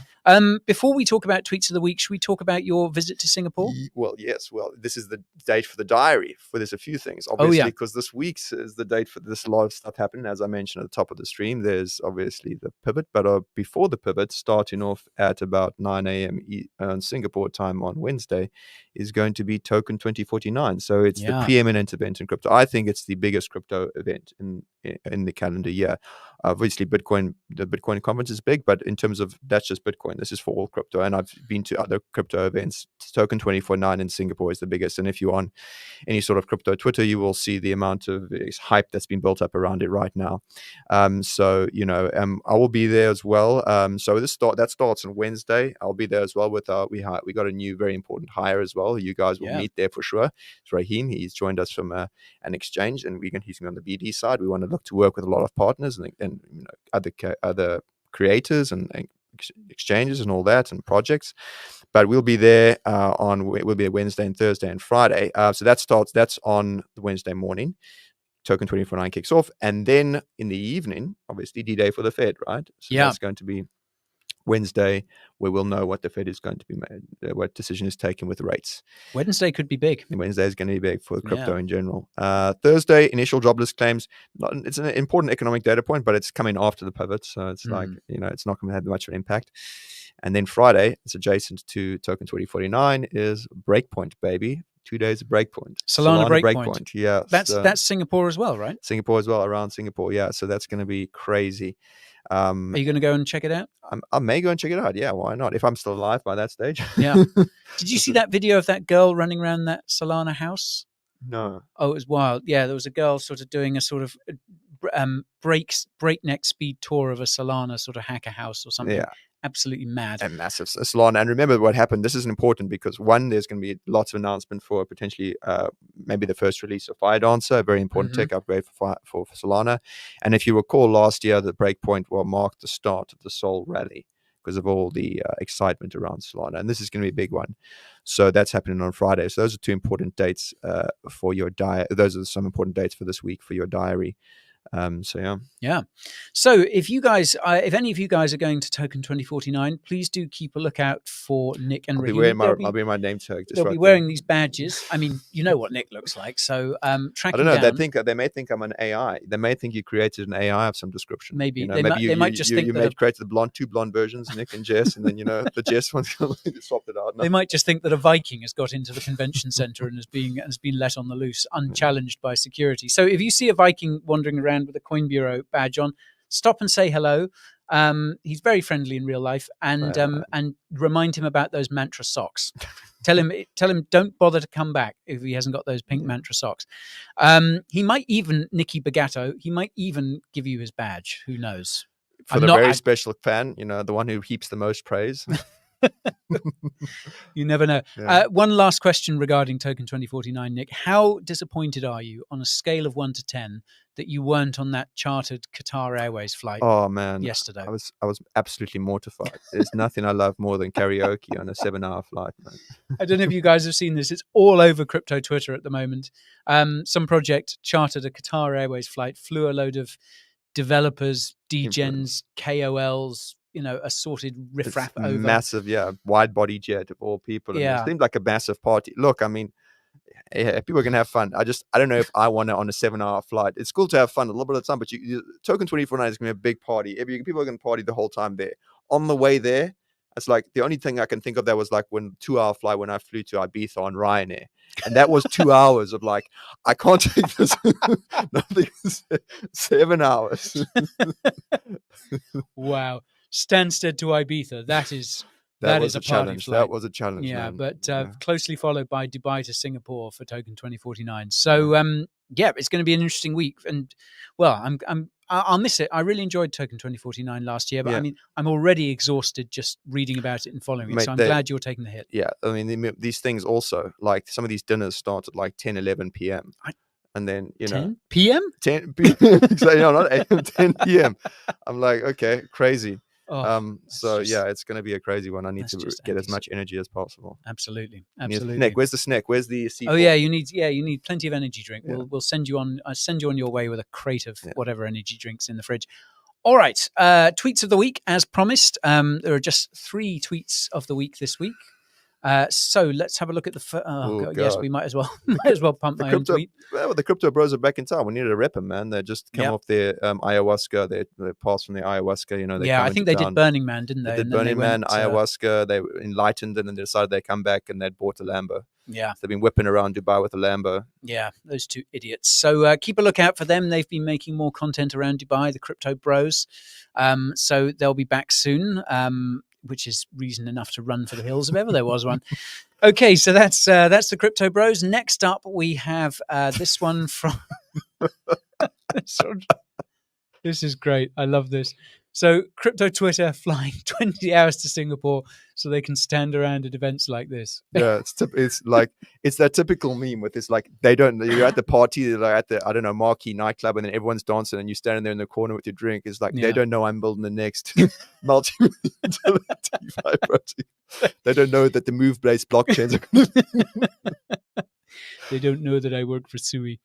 A: Before we talk about tweets of the week, should we talk about your visit to Singapore?
B: Well, yes. Well, this is the date for the diary. There's a few things, obviously, because this week is the date for this. A lot of stuff happening, as I mentioned at the top of the stream. There's obviously the pivot, but before the pivot, starting off at about 9 a.m. Singapore time on Wednesday, is going to be Token 2049. So it's the preeminent event in crypto. I think it's the biggest crypto event in the calendar year. Obviously, the Bitcoin conference is big, but in terms of that's just Bitcoin. This is for all crypto. And I've been to other crypto events. Token 2049 in Singapore is the biggest. And if you're on any sort of crypto Twitter, you will see the amount of hype that's been built up around it right now. I will be there as well. So that starts on Wednesday. I'll be there as well with we got a new very important hire as well. You guys will meet there for sure. It's Rahim. He's joined us from an exchange, and he's on the BD side. We want to look to work with a lot of partners and other creators and exchanges and all that and projects. But we'll be there we'll be a Wednesday and Thursday and Friday. So that's on the Wednesday morning. Token 2049 kicks off, and then in the evening, obviously D-Day for the Fed, right? So that's going to be Wednesday, we will know what the Fed is going to be made, what decision is taken with rates.
A: Wednesday could be big.
B: Wednesday is going to be big for crypto in general. Thursday, initial jobless claims. It's an important economic data point, but it's coming after the pivot. So it's like, it's not going to have much of an impact. And then Friday, it's adjacent to token 2049, is breakpoint, baby. 2 days of breakpoint.
A: Solana breakpoint.
B: Yeah.
A: That's Singapore as well, right?
B: Singapore as well, around Singapore. Yeah. So that's going to be crazy.
A: Are you going to go and check it out?
B: I may go and check it out. Yeah, why not? If I'm still alive by that stage.
A: Yeah. Did you see that video of that girl running around that Solana house?
B: No.
A: Oh, it was wild. Yeah, there was a girl sort of doing a sort of breakneck speed tour of a Solana sort of hacker house or something. Yeah. Absolutely mad.
B: And massive Solana. And remember what happened. This is important because, one, there's going to be lots of announcement for potentially maybe the first release of FireDancer, a very important tech upgrade for Solana. And if you recall last year, the breakpoint marked the start of the Sol rally because of all the excitement around Solana. And this is going to be a big one. So that's happening on Friday. So those are two important dates for your diary. Those are some important dates for this week for your diary.
A: Yeah. So if any of you guys are going to Token 2049, please do keep a lookout for Nick and Rahim.
B: I'll be my name tag.
A: They'll be wearing these badges. I mean, you know what Nick looks like. So track.
B: I don't know. They may think I'm an AI. They may think you created an AI of some description.
A: Maybe they might just think
B: you created two blonde versions, Nick and Jess, and then the Jess one's swapped it out. No.
A: They might just think that a Viking has got into the convention center and has been let on the loose, unchallenged by security. So if you see a Viking wandering around with a Coin Bureau badge on, stop and say hello. He's very friendly in real life, and remind him about those mantra socks. Tell him don't bother to come back if he hasn't got those pink mantra socks. He might even, Nicky Bagato, he might even give you his badge. Who knows?
B: For the very special fan, the one who heaps the most praise.
A: You never know. Yeah. One last question regarding Token 2049, Nick. How disappointed are you on a scale of 1 to 10 that you weren't on that chartered Qatar Airways flight?
B: Oh man,
A: yesterday.
B: I was absolutely mortified. There's nothing I love more than karaoke on a 7-hour flight, man.
A: I don't know if you guys have seen this. It's all over crypto Twitter at the moment. Some project chartered a Qatar Airways flight, flew a load of developers, degens, KOLs, assorted riffraff over.
B: Massive, wide body jet of all people. And it seemed like a massive party. Look, I mean, people are going to have fun. I don't know if I want to on a 7-hour flight. It's cool to have fun a little bit of time, but Token 2049 is going to be a big party. People are going to party the whole time there. On the way there, it's like the only thing I can think of that was like 2-hour flight when I flew to Ibiza on Ryanair. And that was 2 hours of like, I can't take this. Nothing. 7 hours.
A: Wow. Stansted to Ibiza. That is a
B: challenge.
A: Flight.
B: That was a challenge.
A: Yeah, man. But closely followed by Dubai to Singapore for Token 2049. So it's going to be an interesting week. And I'll miss it. I really enjoyed Token 2049 last year, but I mean, I'm already exhausted just reading about it and following it. So I'm glad you're taking the hit.
B: Yeah, I mean, these things also, like some of these dinners start at like 10, 11 p.m. And then,
A: 10 p.m.?
B: 10 p.m. Not 8, 10 p.m. I'm like, okay, crazy. It's going to be a crazy one. I need to get as much energy as possible.
A: Absolutely.
B: Where's the snack? Where's the seat?
A: Oh yeah, you need plenty of energy drink. Yeah. We'll send you on. I'll send you on your way with a crate of whatever energy drinks in the fridge. All right, tweets of the week as promised. There are just 3 tweets of the week this week. So let's have a look at the. Yes, we might as well pump my own tweet.
B: Well, the crypto bros are back in town. We need to rep them, man. They just come off their ayahuasca. They passed from the ayahuasca.
A: I think they did Burning Man, didn't they?
B: They did Burning Man, ayahuasca. They were enlightened, and then they decided they'd come back and they'd bought a Lambo.
A: Yeah,
B: so they've been whipping around Dubai with a Lambo.
A: Yeah, those 2 idiots. So keep a lookout for them. They've been making more content around Dubai, the crypto bros. So they'll be back soon. Which is reason enough to run for the hills if ever there was one. Okay, so that's the Crypto Bros. Next up, we have this one from... This is great. I love this. So crypto Twitter flying 20 hours to Singapore so they can stand around at events like this.
B: Yeah, it's that typical meme with this, like, you're at the party, they're like at the, I don't know, marquee nightclub, and then everyone's dancing and you're standing there in the corner with your drink. It's like, they don't know I'm building the next multi-million DeFi project. They don't know that the move-based blockchains are going to...
A: They don't know that I work for Sui.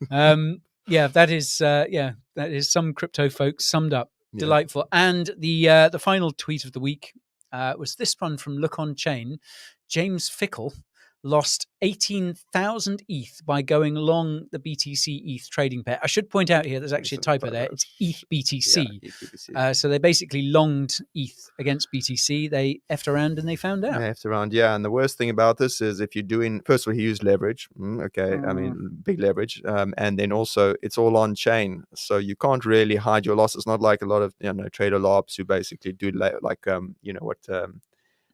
A: That is some crypto folks summed up Delightful. And the final tweet of the week was this one from Look On Chain. James Fickle lost 18,000 ETH by going long the BTC ETH trading pair. I should point out here, there's actually a typo there. It's ETH BTC.
B: Yeah, ETH BTC.
A: So they basically longed ETH against BTC. They effed around and they found out.
B: They effed around, yeah. And the worst thing about this is if you're doing, first of all, he used leverage. I mean, big leverage. And then also it's all on chain. So you can't really hide your losses. Not like a lot of, trader lobs who basically do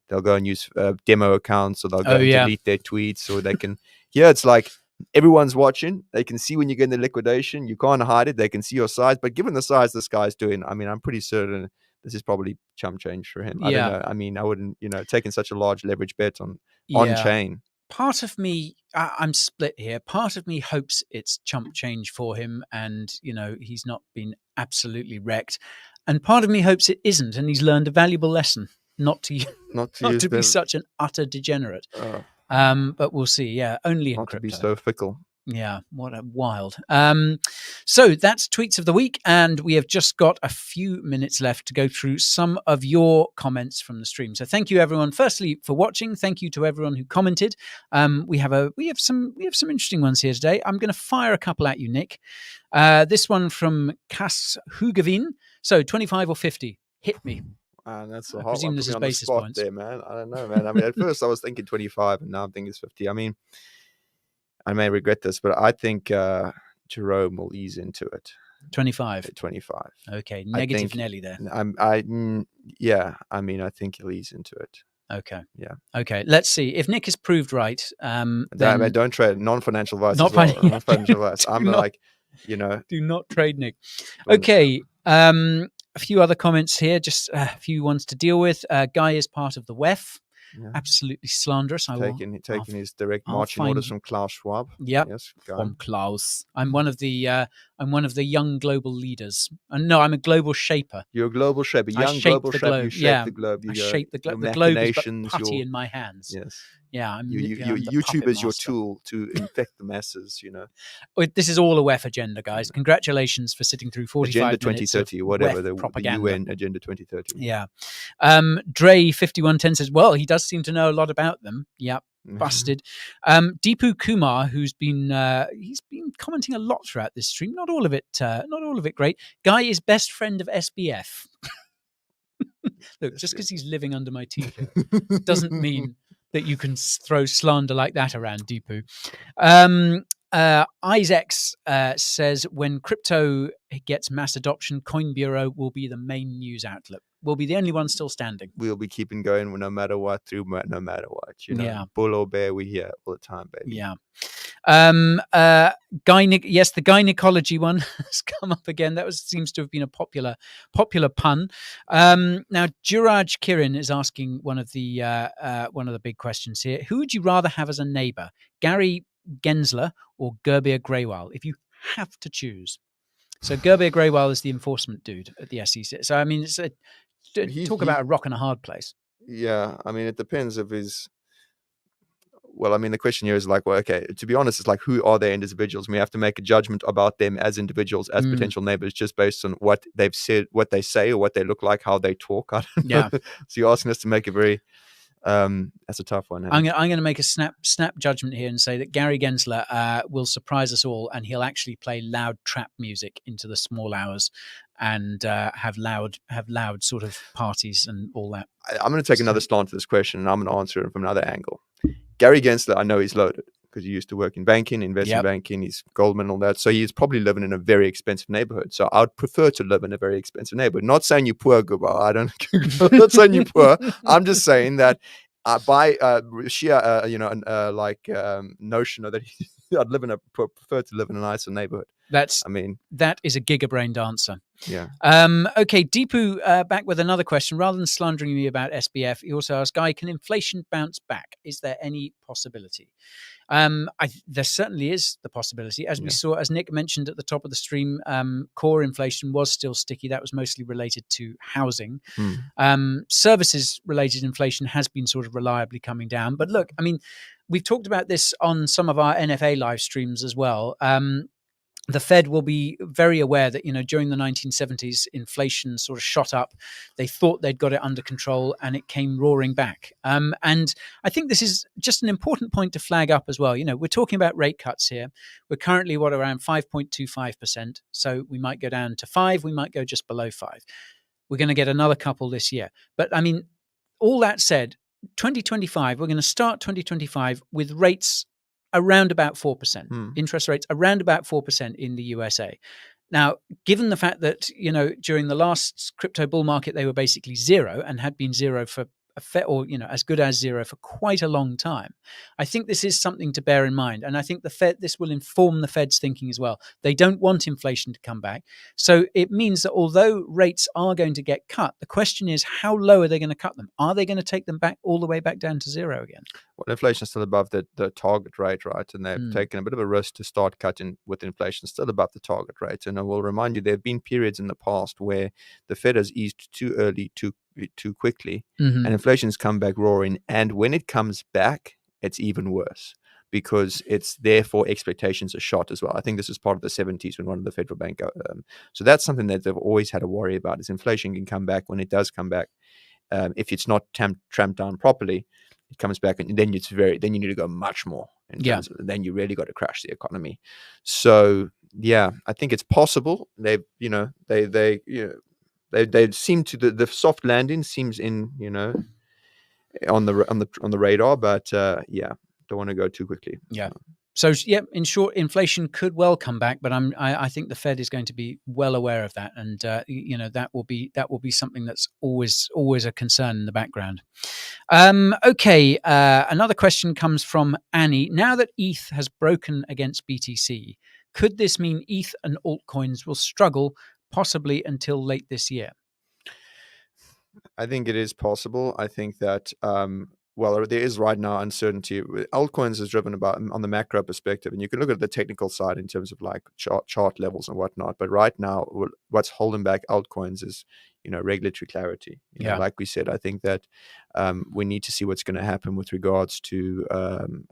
B: they'll go and use demo accounts, or they'll go and delete their tweets, or they can. Yeah, it's like everyone's watching. They can see when you get into liquidation. You can't hide it. They can see your size. But given the size this guy's doing, I mean, I'm pretty certain this is probably chump change for him. I don't know. I mean, I wouldn't, taking such a large leverage bet on chain.
A: Part of me, I'm split here. Part of me hopes it's chump change for him, and he's not been absolutely wrecked. And part of me hopes it isn't, and he's learned a valuable lesson. Not to be such an utter degenerate. But we'll see. Yeah, only in crypto.
B: Not to be so fickle.
A: Yeah, what a wild. So that's tweets of the week, and we have just got a few minutes left to go through some of your comments from the stream. So thank you everyone, firstly, for watching. Thank you to everyone who commented. We have some interesting ones here today. I'm going to fire a couple at you, Nick. This one from Cass Hugavin. So 25 or 50, hit me.
B: And that's a
A: I
B: hot
A: presume
B: one.
A: this is
B: On the
A: basis
B: spot
A: points
B: there, man. I don't know, man. I mean, at first I was thinking 25, and now I'm thinking it's 50. I mean, I may regret this, but I think Jerome will ease into it.
A: 25.
B: 25.
A: Okay, negative Nelly there.
B: I mean, I think he'll ease into it.
A: Okay.
B: Yeah.
A: Okay. Let's see if Nick is proved right. Then
B: don't trade non-financial advice.
A: Non-financial
B: advice. I'm like,
A: do not trade Nick. Okay. A few other comments here, just a few ones to deal with. Guy is part of the WEF. Yeah. Absolutely slanderous.
B: Taking his direct marching orders from Klaus Schwab.
A: Yep. Yes, from Klaus. I'm one of the young global leaders. And no, I'm a global shaper.
B: You're a global shaper. Young global shaper. You shape the globe.
A: I shape the globe. The globe is but putty in my hands.
B: Yes.
A: Yeah,
B: YouTube is your tool to infect the masses,
A: This is all a WEF agenda, guys. Congratulations for sitting through 45
B: Agenda 2030, whatever, the UN Agenda 2030.
A: Yeah. Dre 5110 says, well, he does seem to know a lot about them. Yep. Busted. Deepu Kumar, who's been he's been commenting a lot throughout this stream. Not all of it great. Guy is best friend of SBF. Look, just because he's living under my t-shirt doesn't mean that you can throw slander like that around, Deepu. Isaacs says, when crypto gets mass adoption, Coin Bureau will be the main news outlet. We'll be the only one still standing.
B: We'll be keeping going no matter what, no matter what. Bull or bear, we're here all the time, baby.
A: Yeah. The gynecology one has come up again. That seems to have been a popular pun. Now Juraj Kirin is asking one of the big questions here. Who would you rather have as a neighbor, Gary Gensler or Gerbir Graywal, if you have to choose? So Gerbir Graywal is the enforcement dude at the SEC. So I mean, talk about a rock and a hard place.
B: Yeah, I mean, it depends if he's. Well, I mean, the question here is like, well, okay, to be honest, it's like, who are they individuals? And we have to make a judgment about them as individuals, as potential neighbors, just based on what they've said, what they say, or what they look like, how they talk. I don't know. So you're asking us to make a very, that's a tough one.
A: I'm going to make a snap judgment here and say that Gary Gensler will surprise us all, and he'll actually play loud trap music into the small hours and have loud sort of parties and all that.
B: I'm going to take another slant to this question, and I'm going to answer it from another angle. Gary Gensler, I know he's loaded because he used to work in banking, investment banking, he's Goldman, all that. So he's probably living in a very expensive neighborhood. So I'd prefer to live in a very expensive neighborhood. Not saying you're poor, Gubal. I'm not saying you're poor. I'm just saying that by sheer, notion of that I'd prefer to live in a nicer neighborhood. That
A: is a giga-brained answer.
B: Yeah.
A: Okay, Deepu back with another question. Rather than slandering me about SBF, he also asked, Guy, can inflation bounce back? Is there any possibility? There certainly is the possibility. As we saw, as Nick mentioned at the top of the stream, core inflation was still sticky. That was mostly related to housing. Services-related inflation has been sort of reliably coming down. But look, I mean, we've talked about this on some of our NFA live streams as well. the Fed will be very aware that, during the 1970s, inflation sort of shot up. They thought they'd got it under control and it came roaring back. And I think this is just an important point to flag up as well. We're talking about rate cuts here. We're currently, around 5.25%. So we might go down to 5. We might go just below 5. We're going to get another couple this year. But I mean, all that said, 2025, we're going to start 2025 with rates around about 4%, interest rates around about 4% in the USA. Now, given the fact that, during the last crypto bull market, they were basically zero and had been zero for as good as zero for quite a long time. I think this is something to bear in mind. And I think this will inform the Fed's thinking as well. They don't want inflation to come back. So it means that although rates are going to get cut, the question is, how low are they going to cut them? Are they going to take them back all the way back down to zero again?
B: Well, inflation is still above the target rate, right? And they've taken a bit of a risk to start cutting with inflation still above the target rate. And I will remind you, there have been periods in the past where the Fed has eased too early, too quickly, and inflation's come back roaring. And when it comes back, it's even worse because it's therefore expectations are shot as well. I think this is part of the 70s when one of the federal bank. So that's something that they've always had to worry about is inflation can come back when it does come back. If it's not tramped down properly, it comes back, and then then you need to go much more. Then you really got to crash the economy. So yeah, I think it's possible. They seem to the soft landing seems in on the radar, but don't want to go too quickly.
A: Yeah. So in short, inflation could well come back, but I think the Fed is going to be well aware of that, and that will be something that's always a concern in the background. Okay, another question comes from Annie. Now that ETH has broken against BTC, could this mean ETH and altcoins will struggle possibly until late this year?
B: I think it is possible. I think that there is right now uncertainty. Altcoins is driven about on the macro perspective, and you can look at the technical side in terms of like chart levels and whatnot. But right now, what's holding back altcoins is regulatory clarity. Like we said, I think that we need to see what's going to happen with regards to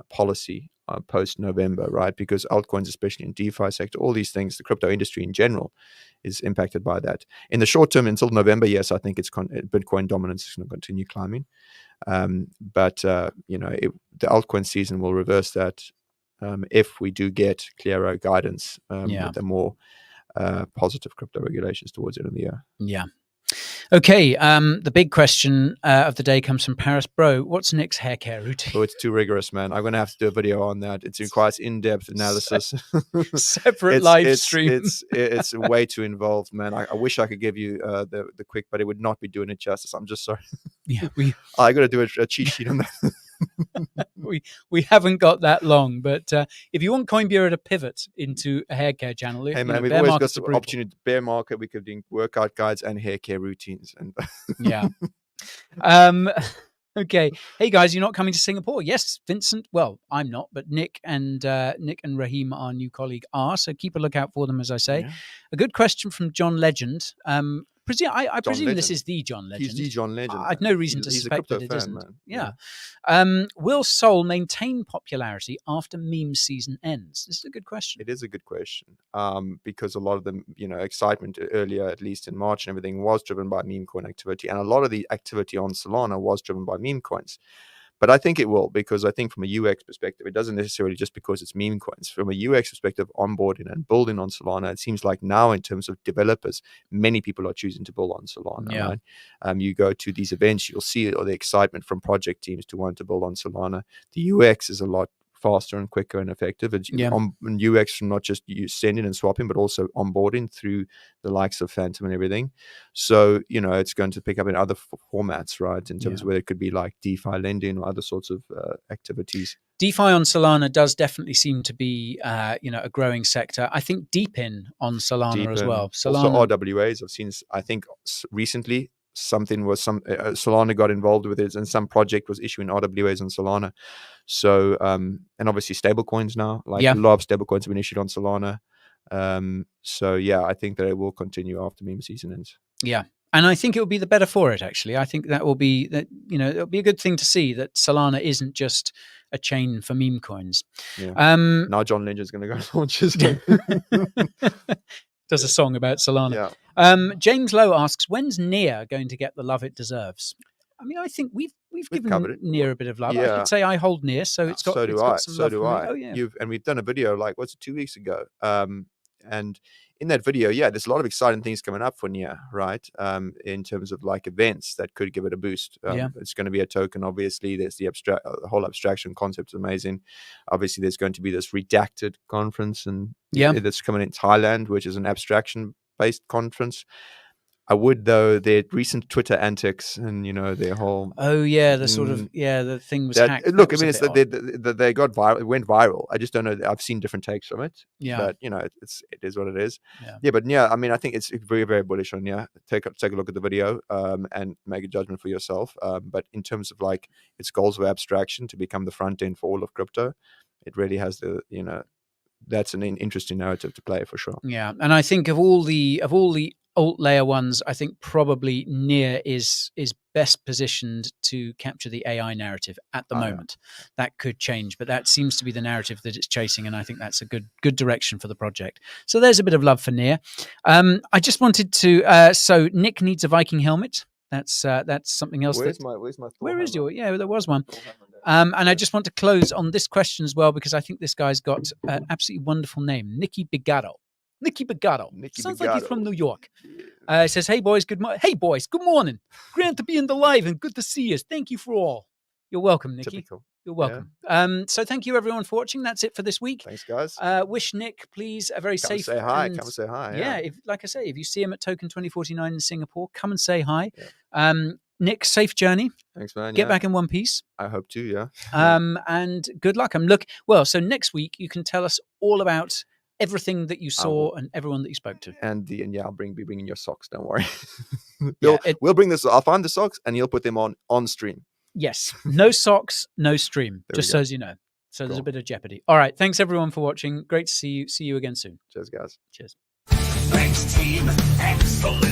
B: policy post November, right? Because altcoins, especially in DeFi sector, all these things, the crypto industry in general, is impacted by that. In the short term, until November, yes, I think Bitcoin dominance is going to continue climbing. But the altcoin season will reverse that if we do get clearer guidance with the more positive crypto regulations towards the end of the year.
A: Yeah. Okay, the big question of the day comes from Paris. Bro, what's Nick's hair care routine?
B: Oh, it's too rigorous, man. I'm going to have to do a video on that. It requires in-depth analysis.
A: Separate live stream.
B: It's way too involved, man. I wish I could give you the quick, but it would not be doing it justice. I'm just sorry.
A: Yeah,
B: I got to do a cheat sheet on that.
A: we haven't got that long, but if you want Coin Bureau to pivot into a hair care channel,
B: hey man, we've always got the opportunity to bear market. We could do workout guides and hair care routines, and
A: yeah. Okay, hey guys, you're not coming to Singapore? Yes, Vincent. Well, I'm not, but Nick and Raheem, our new colleague, are. So keep a lookout for them, as I say. Yeah. A good question from John Legend. I presume Legend. This is the John Legend.
B: He's the John Legend.
A: I've no reason to suspect that it isn't.
B: Man.
A: Yeah. Will Sol maintain popularity after meme season ends? This is a good question.
B: It is a good question because a lot of the excitement earlier, at least in March and everything, was driven by meme coin activity, and a lot of the activity on Solana was driven by meme coins. But I think it will, because I think from a UX perspective, it doesn't necessarily just because it's meme coins. From a UX perspective, onboarding and building on Solana, it seems like now in terms of developers, many people are choosing to build on Solana. Yeah. Right? You go to these events, you'll see the excitement from project teams to want to build on Solana. The UX is a lot faster and quicker and effective. It's UX from not just you sending and swapping, but also onboarding through the likes of Phantom and everything. So, it's going to pick up in other formats, right? In terms of where it could be like DeFi lending or other sorts of activities.
A: DeFi on Solana does definitely seem to be, a growing sector. I think Deepin on Solana as well.
B: Solana. Also RWAs. I've seen, I think recently, Solana got involved with it, and some project was issuing RWAs on Solana. So, and obviously stablecoins now, a lot of stablecoins have been issued on Solana. So yeah, I think that it will continue after meme season ends.
A: Yeah. And I think it will be the better for it, actually. I think that will be it'll be a good thing to see that Solana isn't just a chain for meme coins.
B: Yeah. Now John Lender's going to go launch his game.
A: Does a song about Solana.
B: Yeah.
A: James Lowe asks, when's Nia going to get the love it deserves? I mean, I think we've given Nia a bit of love.
B: Yeah.
A: I should say I hold Nia, so it's got,
B: so do
A: it's
B: I.
A: got some
B: So
A: love
B: do
A: from
B: I.
A: me. Oh, yeah.
B: And we've done a video, like, what's it, 2 weeks ago? And in that video, there's a lot of exciting things coming up for Nia, right? In terms of like events that could give it a boost. It's going to be a token, obviously. There's the whole abstraction concept is amazing. Obviously, there's going to be this redacted conference, and that's coming in Thailand, which is an abstraction-based conference. I would, though, their recent Twitter antics and, their whole...
A: the sort of, the thing was hacked.
B: Look, I mean, it's they got viral. It went viral. I just don't know. I've seen different takes from it.
A: Yeah.
B: But, it is what it is. Yeah. But, I mean, I think it's very, very bullish on, Take a look at the video and make a judgment for yourself. But in terms of, like, its goals of abstraction to become the front end for all of crypto, it really has the, that's an interesting narrative to play for sure.
A: Yeah. And I think of all the alt layer ones, I think probably Nia is best positioned to capture the AI narrative at the moment. Yeah. That could change, but that seems to be the narrative that it's chasing, and I think that's a good direction for the project. So there's a bit of love for Nia. I just wanted to. So Nick needs a Viking helmet. That's something else.
B: Where's my?
A: Where is your? Yeah, there was one. And I just want to close on this question as well, because I think this guy's got an absolutely wonderful name, Nicky Bigato. Sounds like he's from New York. Says, "Hey boys, good morning. Grand to be in the live and good to see you. Thank you for all. You're welcome, Nicky.
B: Typical.
A: You're welcome. Yeah. So thank you everyone for watching. That's it for this week.
B: Thanks, guys.
A: Wish Nick, please, a very safe.
B: Come say hi.
A: Yeah, like I say, if you see him at Token 2049 in Singapore, come and say hi. Yeah. Nick, safe journey.
B: Thanks, man.
A: Get back in one piece.
B: I hope to. Yeah.
A: And good luck. So next week you can tell us all about everything that you saw and everyone that you spoke to. And I'll be bringing your socks. Don't worry. We'll bring this. I'll find the socks and you'll put them on stream. Yes. No socks, no stream. Just so as you know. So there's a bit of jeopardy. All right. Thanks everyone for watching. Great to see you. See you again soon. Cheers, guys. Cheers. Thanks, team. Excellent.